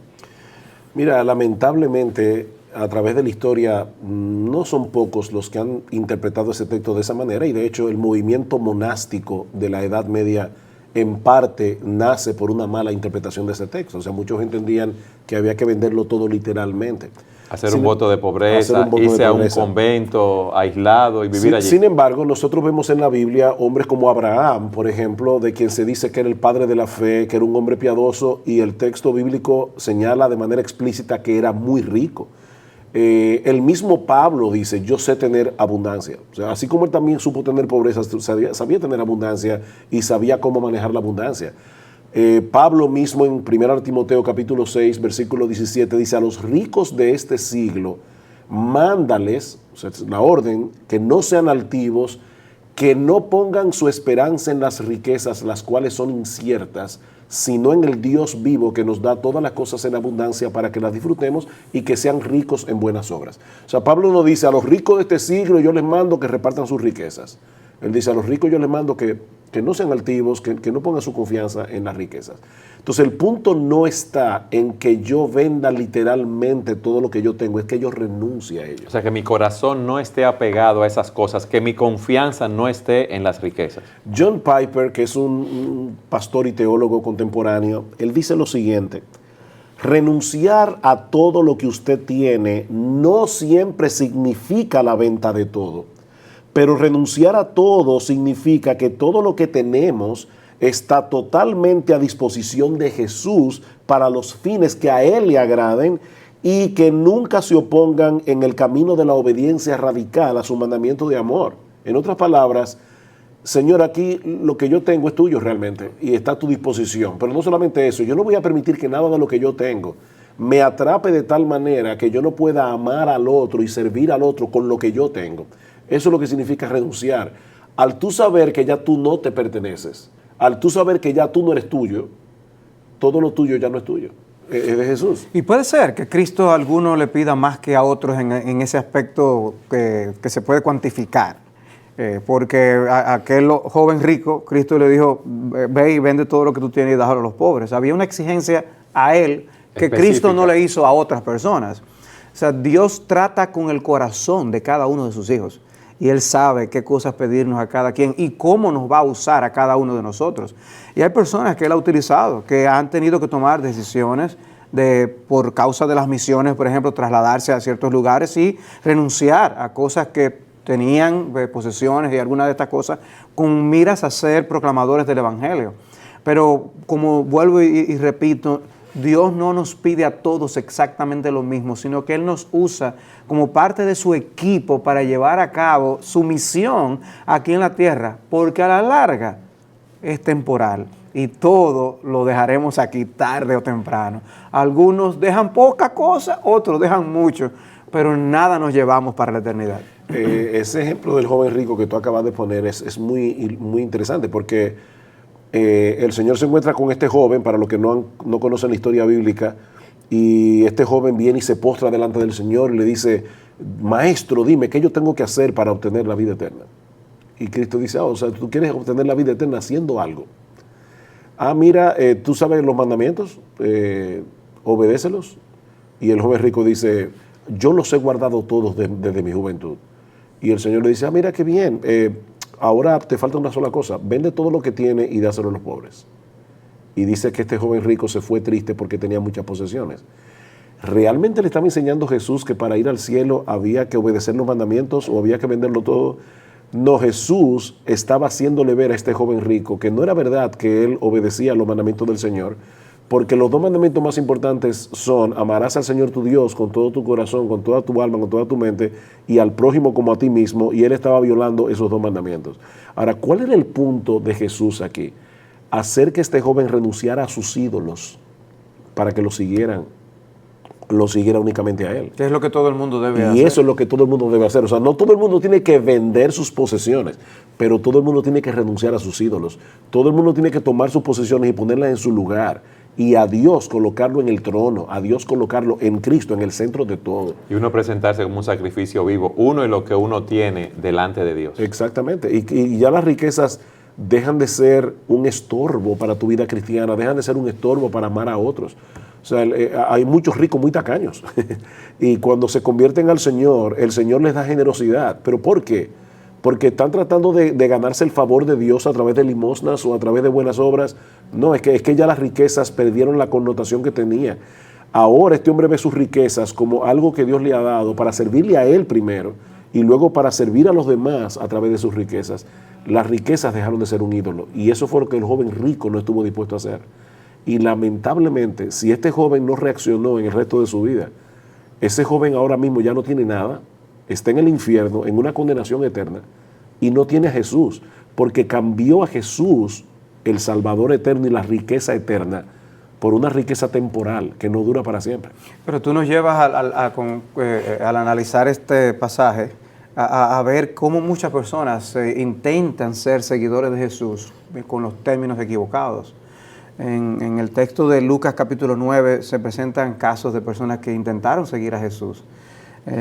Mira, lamentablemente, a través de la historia, no son pocos los que han interpretado ese texto de esa manera, y de hecho el movimiento monástico de la Edad Media en parte nace por una mala interpretación de ese texto. O sea, muchos entendían que había que venderlo todo literalmente. Hacer un voto de pobreza, irse a un convento aislado y vivir allí. Sin embargo, nosotros vemos en la Biblia hombres como Abraham, por ejemplo, de quien se dice que era el padre de la fe, que era un hombre piadoso, y el texto bíblico señala de manera explícita que era muy rico. El mismo Pablo dice, yo sé tener abundancia. O sea, así como él también supo tener pobreza, sabía tener abundancia y sabía cómo manejar la abundancia. Pablo mismo en 1 Timoteo capítulo 6, versículo 17, dice, a los ricos de este siglo, mándales, o sea, la orden, que no sean altivos, que no pongan su esperanza en las riquezas, las cuales son inciertas, sino en el Dios vivo que nos da todas las cosas en abundancia para que las disfrutemos y que sean ricos en buenas obras. O sea, Pablo no dice a los ricos de este siglo yo les mando que repartan sus riquezas. Él dice a los ricos yo les mando que no sean altivos, que no pongan su confianza en las riquezas. Entonces el punto no está en que yo venda literalmente todo lo que yo tengo, es que yo renuncie a ello. O sea, que mi corazón no esté apegado a esas cosas, que mi confianza no esté en las riquezas. John Piper, que es un pastor y teólogo contemporáneo, él dice lo siguiente: renunciar a todo lo que usted tiene no siempre significa la venta de todo, pero renunciar a todo significa que todo lo que tenemos está totalmente a disposición de Jesús para los fines que a Él le agraden y que nunca se opongan en el camino de la obediencia radical a su mandamiento de amor. En otras palabras, Señor, aquí lo que yo tengo es tuyo realmente y está a tu disposición. Pero no solamente eso, yo no voy a permitir que nada de lo que yo tengo me atrape de tal manera que yo no pueda amar al otro y servir al otro con lo que yo tengo. Eso es lo que significa renunciar. Al tú saber que ya tú no te perteneces, al tú saber que ya tú no eres tuyo, todo lo tuyo ya no es tuyo, es de Jesús. Y puede ser que Cristo a algunos le pida más que a otros en ese aspecto que se puede cuantificar. Porque a aquel joven rico, Cristo le dijo, ve y vende todo lo que tú tienes y déjalo a los pobres. Había una exigencia a él que Cristo no le hizo a otras personas. O sea, Dios trata con el corazón de cada uno de sus hijos. Y Él sabe qué cosas pedirnos a cada quien y cómo nos va a usar a cada uno de nosotros. Y hay personas que Él ha utilizado, que han tenido que tomar decisiones por causa de las misiones, por ejemplo, trasladarse a ciertos lugares y renunciar a cosas que tenían, posesiones y algunas de estas cosas, con miras a ser proclamadores del Evangelio. Pero como vuelvo y repito, Dios no nos pide a todos exactamente lo mismo, sino que Él nos usa como parte de su equipo para llevar a cabo su misión aquí en la tierra, porque a la larga es temporal y todo lo dejaremos aquí tarde o temprano. Algunos dejan poca cosa, otros dejan mucho, pero nada nos llevamos para la eternidad. Ese ejemplo del joven rico que tú acabas de poner es muy, muy interesante porque el Señor se encuentra con este joven, para los que no conocen la historia bíblica, Y este joven viene y se postra delante del Señor y le dice, maestro, dime, ¿qué yo tengo que hacer para obtener la vida eterna? Y Cristo dice, o sea, tú quieres obtener la vida eterna haciendo algo. Mira, tú sabes los mandamientos, obedécelos. Y el joven rico dice, yo los he guardado todos desde mi juventud. Y el Señor le dice, mira qué bien, ahora te falta una sola cosa, vende todo lo que tiene y dáselo a los pobres. Y dice que este joven rico se fue triste porque tenía muchas posesiones. ¿Realmente le estaba enseñando Jesús que para ir al cielo había que obedecer los mandamientos o había que venderlo todo? No, Jesús estaba haciéndole ver a este joven rico que no era verdad que él obedecía los mandamientos del Señor, porque los dos mandamientos más importantes son: amarás al Señor tu Dios con todo tu corazón, con toda tu alma, con toda tu mente, y al prójimo como a ti mismo, y él estaba violando esos dos mandamientos. Ahora, ¿cuál era el punto de Jesús aquí? Hacer que este joven renunciara a sus ídolos para que lo siguiera únicamente a él. Que es lo que todo el mundo debe hacer. Y eso es lo que todo el mundo debe hacer. O sea, no todo el mundo tiene que vender sus posesiones, pero todo el mundo tiene que renunciar a sus ídolos. Todo el mundo tiene que tomar sus posesiones y ponerlas en su lugar. Y a Dios colocarlo en el trono, a Dios colocarlo en Cristo, en el centro de todo. Y uno presentarse como un sacrificio vivo, uno y lo que uno tiene delante de Dios. Exactamente. Y ya las riquezas dejan de ser un estorbo para tu vida cristiana, dejan de ser un estorbo para amar a otros. O sea, hay muchos ricos muy tacaños. Y cuando se convierten al Señor, el Señor les da generosidad. ¿Pero por qué? Porque están tratando de ganarse el favor de Dios a través de limosnas o a través de buenas obras. No, es que ya las riquezas perdieron la connotación que tenía. Ahora este hombre ve sus riquezas como algo que Dios le ha dado para servirle a él primero y luego para servir a los demás a través de sus riquezas. Las riquezas dejaron de ser un ídolo, y eso fue lo que el joven rico no estuvo dispuesto a hacer. Y lamentablemente, si este joven no reaccionó en el resto de su vida, ese joven ahora mismo ya no tiene nada, está en el infierno, en una condenación eterna, y no tiene a Jesús, porque cambió a Jesús, el Salvador eterno y la riqueza eterna, por una riqueza temporal que no dura para siempre. Pero tú nos llevas al analizar este pasaje a ver cómo muchas personas intentan ser seguidores de Jesús con los términos equivocados. En el texto de Lucas capítulo 9 se presentan casos de personas que intentaron seguir a Jesús.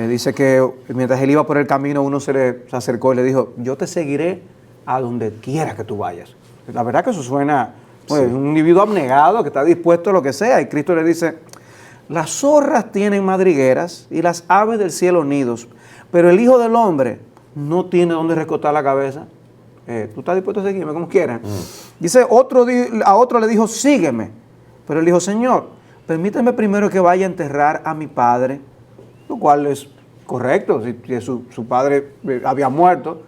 Dice que mientras él iba por el camino, uno se le acercó y le dijo, yo te seguiré a donde quiera que tú vayas. La verdad que eso suena, pues, un individuo abnegado que está dispuesto a lo que sea. Y Cristo le dice, las zorras tienen madrigueras y las aves del cielo nidos, pero el Hijo del Hombre no tiene dónde recostar la cabeza. ¿Tú estás dispuesto a seguirme como quieras? Dice, a otro le dijo, sígueme. Pero él dijo, Señor, permíteme primero que vaya a enterrar a mi padre, lo cual es correcto. Si su padre había muerto,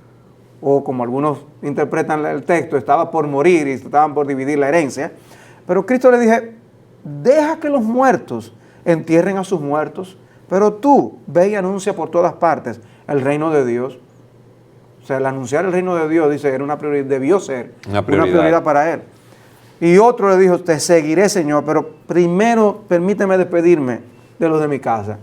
o como algunos interpretan el texto, estaba por morir y estaban por dividir la herencia. Pero Cristo le dije, deja que los muertos entierren a sus muertos, pero tú ve y anuncia por todas partes el reino de Dios. O sea, el anunciar el reino de Dios, dice, era una prioridad, debió ser una prioridad para él. Y otro le dijo, te seguiré, Señor, pero primero permíteme despedirme de los de mi casa.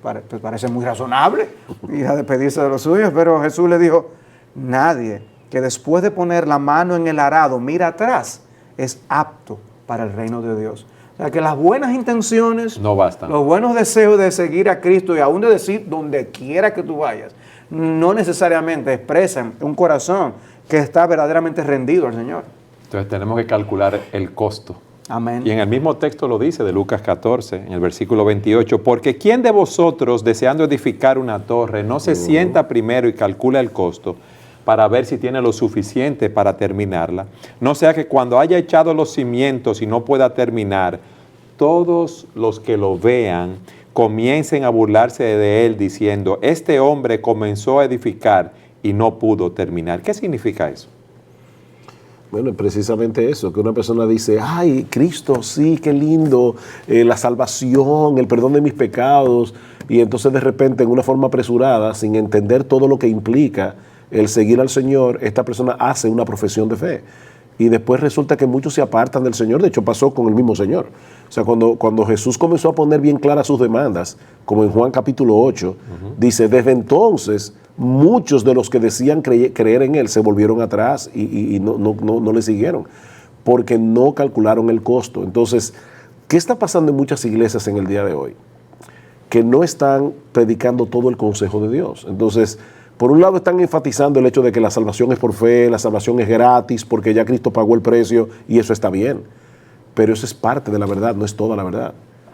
Pues parece muy razonable ir a despedirse de los suyos, pero Jesús le dijo, nadie que después de poner la mano en el arado mira atrás es apto para el reino de Dios. O sea, que las buenas intenciones no bastan. Los buenos deseos de seguir a Cristo y aún de decir donde quiera que tú vayas, no necesariamente expresan un corazón que está verdaderamente rendido al Señor. Entonces tenemos que calcular el costo. Amén. Y en el mismo texto lo dice de Lucas 14, en el versículo 28, porque ¿quién de vosotros, deseando edificar una torre, no se sienta primero y calcula el costo para ver si tiene lo suficiente para terminarla? No sea que cuando haya echado los cimientos y no pueda terminar, todos los que lo vean comiencen a burlarse de él diciendo, este hombre comenzó a edificar y no pudo terminar. ¿Qué significa eso? Bueno, precisamente eso, que una persona dice, ay, Cristo, sí, qué lindo, la salvación, el perdón de mis pecados, y entonces de repente en una forma apresurada, sin entender todo lo que implica el seguir al Señor, esta persona hace una profesión de fe. Y después resulta que muchos se apartan del Señor. De hecho, pasó con el mismo Señor. O sea, cuando Jesús comenzó a poner bien claras sus demandas, como en Juan capítulo 8, dice, desde entonces muchos de los que decían creer en Él se volvieron atrás y no le siguieron, porque no calcularon el costo. Entonces, ¿Qué está pasando en muchas iglesias en el día de hoy? Que no están predicando todo el consejo de Dios. Entonces, por un lado están enfatizando el hecho de que la salvación es por fe, la salvación es gratis porque ya Cristo pagó el precio y eso está bien. Pero eso es parte de la verdad, no es toda la verdad.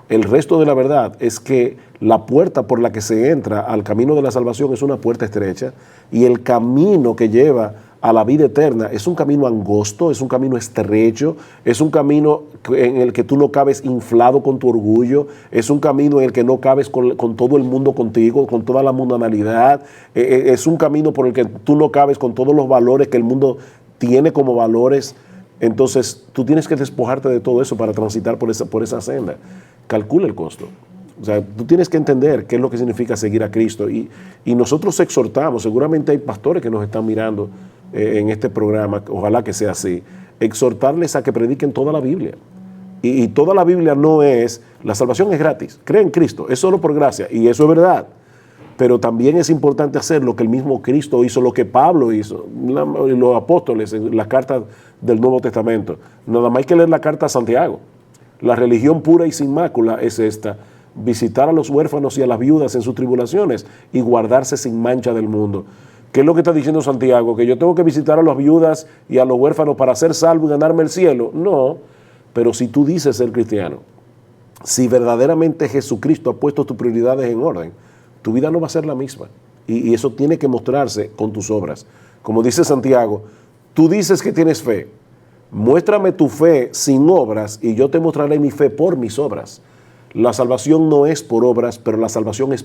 El resto de la verdad es que la puerta por la que se entra al camino de la salvación es una puerta estrecha y el camino que lleva a la vida eterna es un camino angosto, es un camino estrecho, es un camino en el que tú no cabes inflado con tu orgullo, es un camino en el que no cabes con todo el mundo contigo, con toda la mundanalidad, es un camino por el que tú no cabes con todos los valores que el mundo tiene como valores. Entonces tú tienes que despojarte de todo eso para transitar por esa senda. Calcula el costo. O sea, tú tienes que entender qué es lo que significa seguir a Cristo y nosotros exhortamos, seguramente hay pastores que nos están mirando en este programa, ojalá que sea así, exhortarles a que prediquen toda la Biblia. Y toda la Biblia no es, la salvación es gratis, cree en Cristo, es solo por gracia, y eso es verdad. Pero también es importante hacer lo que el mismo Cristo hizo, lo que Pablo hizo, los apóstoles en las cartas del Nuevo Testamento. Nada más hay que leer la carta a Santiago. La religión pura y sin mácula es esta: visitar a los huérfanos y a las viudas en sus tribulaciones y guardarse sin mancha del mundo. ¿Qué es lo que está diciendo Santiago? ¿Que yo tengo que visitar a las viudas y a los huérfanos para ser salvo y ganarme el cielo? No, pero si tú dices ser cristiano, si verdaderamente Jesucristo ha puesto tus prioridades en orden, tu vida no va a ser la misma. Y eso tiene que mostrarse con tus obras. Como dice Santiago, tú dices que tienes fe, muéstrame tu fe sin obras y yo te mostraré mi fe por mis obras. La salvación no es por obras, pero la salvación es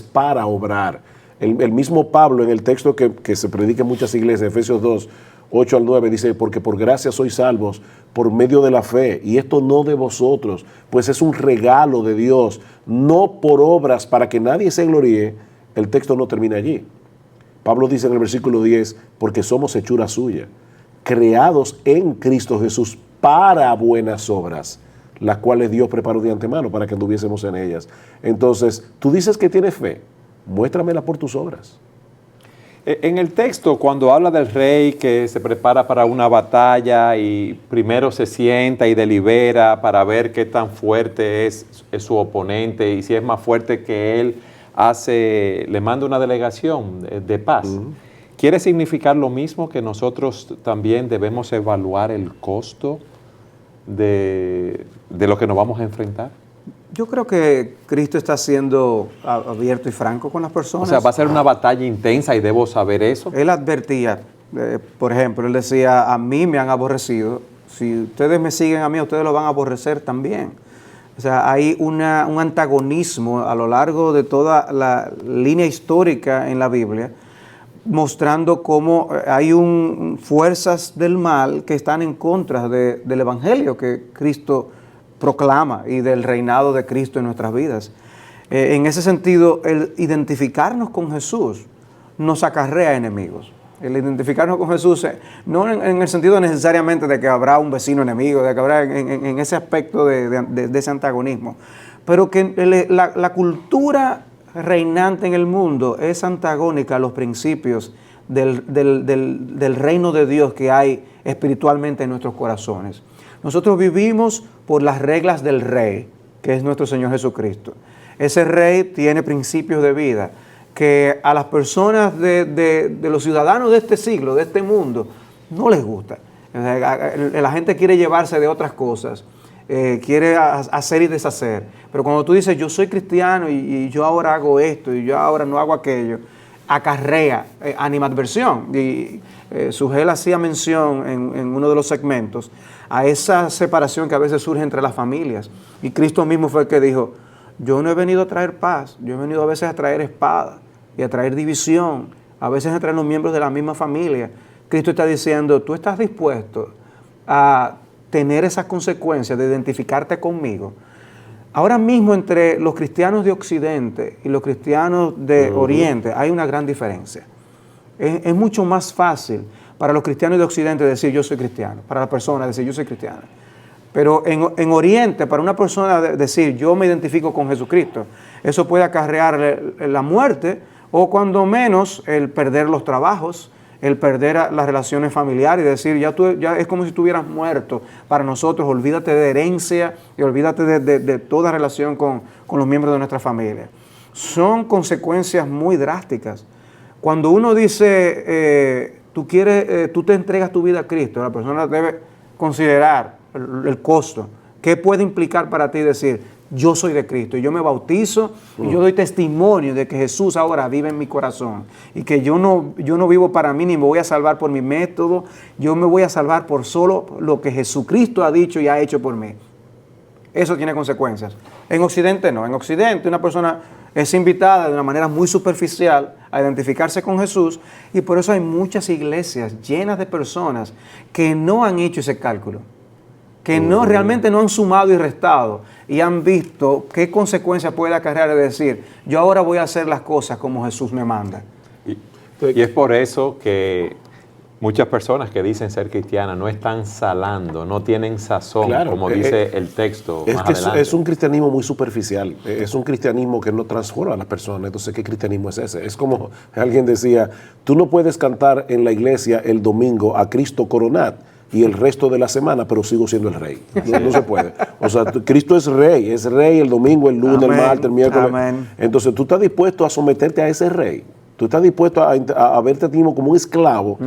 para obrar. El mismo Pablo en el texto que se predica en muchas iglesias, Efesios 2, 8 al 9, dice, porque por gracia sois salvos por medio de la fe, y esto no de vosotros, pues es un regalo de Dios, no por obras para que nadie se gloríe. El texto no termina allí. Pablo dice en el versículo 10, porque somos hechura suya, creados en Cristo Jesús para buenas obras, las cuales Dios preparó de antemano para que anduviésemos en ellas. Entonces, tú dices que tienes fe, muéstramela por tus obras. En el texto, cuando habla del rey que se prepara para una batalla y primero se sienta y delibera para ver qué tan fuerte es su oponente y si es más fuerte que él, le manda una delegación de paz. ¿Quiere significar lo mismo que nosotros también debemos evaluar el costo de lo que nos vamos a enfrentar? Yo creo que Cristo está siendo abierto y franco con las personas. O sea, va a ser una batalla intensa y debo saber eso. Él advertía, por ejemplo, él decía, a mí me han aborrecido, si ustedes me siguen a mí, ustedes lo van a aborrecer también. O sea, hay un antagonismo a lo largo de toda la línea histórica en la Biblia, mostrando cómo hay fuerzas del mal que están en contra del evangelio que Cristo proclama y del reinado de Cristo en nuestras vidas. En ese sentido, el identificarnos con Jesús nos acarrea enemigos. El identificarnos con Jesús, no en el sentido necesariamente de que habrá un vecino enemigo, de que habrá en ese aspecto de ese antagonismo, pero que la cultura reinante en el mundo es antagónica a los principios del reino de Dios que hay espiritualmente en nuestros corazones. Nosotros vivimos por las reglas del Rey, que es nuestro Señor Jesucristo. Ese Rey tiene principios de vida que a las personas de los ciudadanos de este siglo, de este mundo, no les gusta. La gente quiere llevarse de otras cosas, quiere hacer y deshacer. Pero cuando tú dices, yo soy cristiano y yo ahora hago esto y yo ahora no hago aquello, acarrea animadversión. Y Sugel hacía mención en uno de los segmentos a esa separación que a veces surge entre las familias. Y Cristo mismo fue el que dijo, yo no he venido a traer paz, yo he venido a veces a traer espada y a traer división, a veces a traer los miembros de la misma familia. Cristo está diciendo, tú estás dispuesto a tener esas consecuencias de identificarte conmigo. Ahora mismo entre los cristianos de Occidente y los cristianos de Oriente hay una gran diferencia. Es mucho más fácil para los cristianos de Occidente decir yo soy cristiano, para la persona decir yo soy cristiano. Pero en Oriente, para una persona decir yo me identifico con Jesucristo, eso puede acarrear la muerte o cuando menos el perder los trabajos, el perder las relaciones familiares y decir, ya es como si estuvieras muerto para nosotros, olvídate de herencia y olvídate de toda relación con los miembros de nuestra familia. Son consecuencias muy drásticas. Cuando uno dice, tú te entregas tu vida a Cristo, la persona debe considerar el costo. ¿Qué puede implicar para ti decir, yo soy de Cristo y yo me bautizo y yo doy testimonio de que Jesús ahora vive en mi corazón y que yo no vivo para mí ni me voy a salvar por mi método, yo me voy a salvar por solo lo que Jesucristo ha dicho y ha hecho por mí? Eso tiene consecuencias. En Occidente no. En Occidente una persona es invitada de una manera muy superficial a identificarse con Jesús y por eso hay muchas iglesias llenas de personas que no han hecho ese cálculo, que realmente no han sumado y restado y han visto qué consecuencias puede acarrear de decir, yo ahora voy a hacer las cosas como Jesús me manda. Y es por eso que muchas personas que dicen ser cristianas no están salando, no tienen sazón, claro, como dice el texto más adelante. Es un cristianismo muy superficial, es un cristianismo que no transforma a las personas. Entonces, ¿qué cristianismo es ese? Es como alguien decía, tú no puedes cantar en la iglesia el domingo a Cristo coronad y el resto de la semana, pero sigo siendo el rey. No se puede. O sea, Cristo es rey el domingo, el lunes, amén, el martes, el miércoles. Amén. Entonces, tú estás dispuesto a someterte a ese rey. Tú estás dispuesto a verte a ti mismo como un esclavo,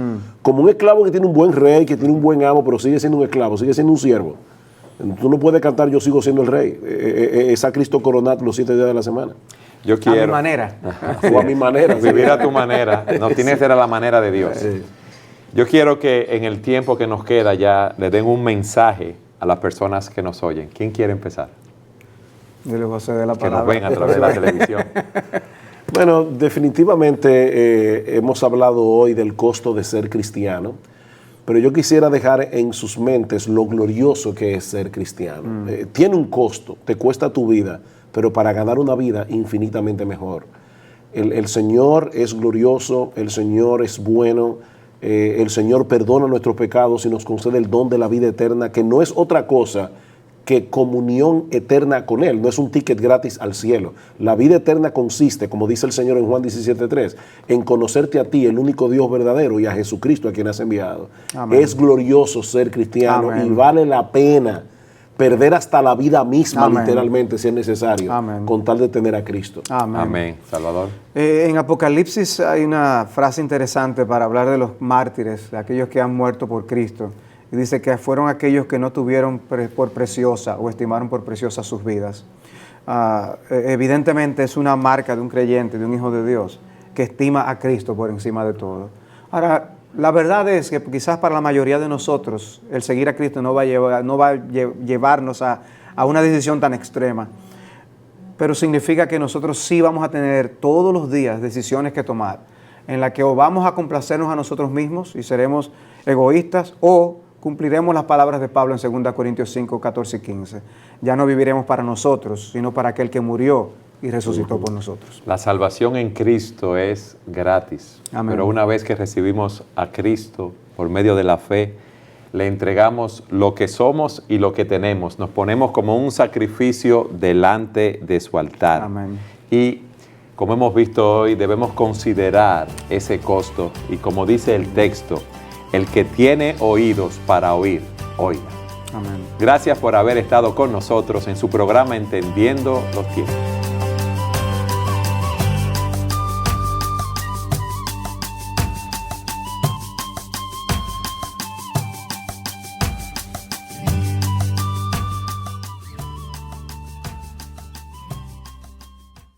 que tiene un buen rey, que tiene un buen amo, pero sigue siendo un esclavo, sigue siendo un siervo. Tú no puedes cantar yo sigo siendo el rey. Es a Cristo coronat los 7 días de la semana. Yo quiero. A mi manera. O a mi manera. Vivir a tu manera. No tiene que ser a la manera de Dios. Sí. Yo quiero que en el tiempo que nos queda ya le den un mensaje a las personas que nos oyen. ¿Quién quiere empezar? Yo le voy a ceder la palabra. Que nos ven a través de la televisión. Bueno, definitivamente hemos hablado hoy del costo de ser cristiano, pero yo quisiera dejar en sus mentes lo glorioso que es ser cristiano. Tiene un costo, te cuesta tu vida, pero para ganar una vida infinitamente mejor. El Señor es glorioso, el Señor es bueno, el Señor perdona nuestros pecados y nos concede el don de la vida eterna, que no es otra cosa que comunión eterna con Él, no es un ticket gratis al cielo. La vida eterna consiste, como dice el Señor en Juan 17:3, en conocerte a ti, el único Dios verdadero, y a Jesucristo a quien has enviado. Amén. Es glorioso ser cristiano. Amén. Y vale la pena perder hasta la vida misma, amén, literalmente, si es necesario, amén, con tal de tener a Cristo. Amén. Amén. Salvador. En Apocalipsis hay una frase interesante para hablar de los mártires, de aquellos que han muerto por Cristo. Y dice que fueron aquellos que no tuvieron por preciosa o estimaron por preciosa sus vidas. Evidentemente es una marca de un creyente, de un hijo de Dios, que estima a Cristo por encima de todo. Ahora, la verdad es que quizás para la mayoría de nosotros el seguir a Cristo no va a llevarnos a una decisión tan extrema. Pero significa que nosotros sí vamos a tener todos los días decisiones que tomar, en las que o vamos a complacernos a nosotros mismos y seremos egoístas, o cumpliremos las palabras de Pablo en 2 Corintios 5, 14 y 15. Ya no viviremos para nosotros, sino para aquel que murió y resucitó por nosotros. La salvación en Cristo es gratis. Amén. Pero una vez que recibimos a Cristo por medio de la fe, le entregamos lo que somos y lo que tenemos. Nos ponemos como un sacrificio delante de su altar. Amén. Y como hemos visto hoy, debemos considerar ese costo. Y como dice el texto, el que tiene oídos para oír, oiga. Amén. Gracias por haber estado con nosotros en su programa Entendiendo los Tiempos.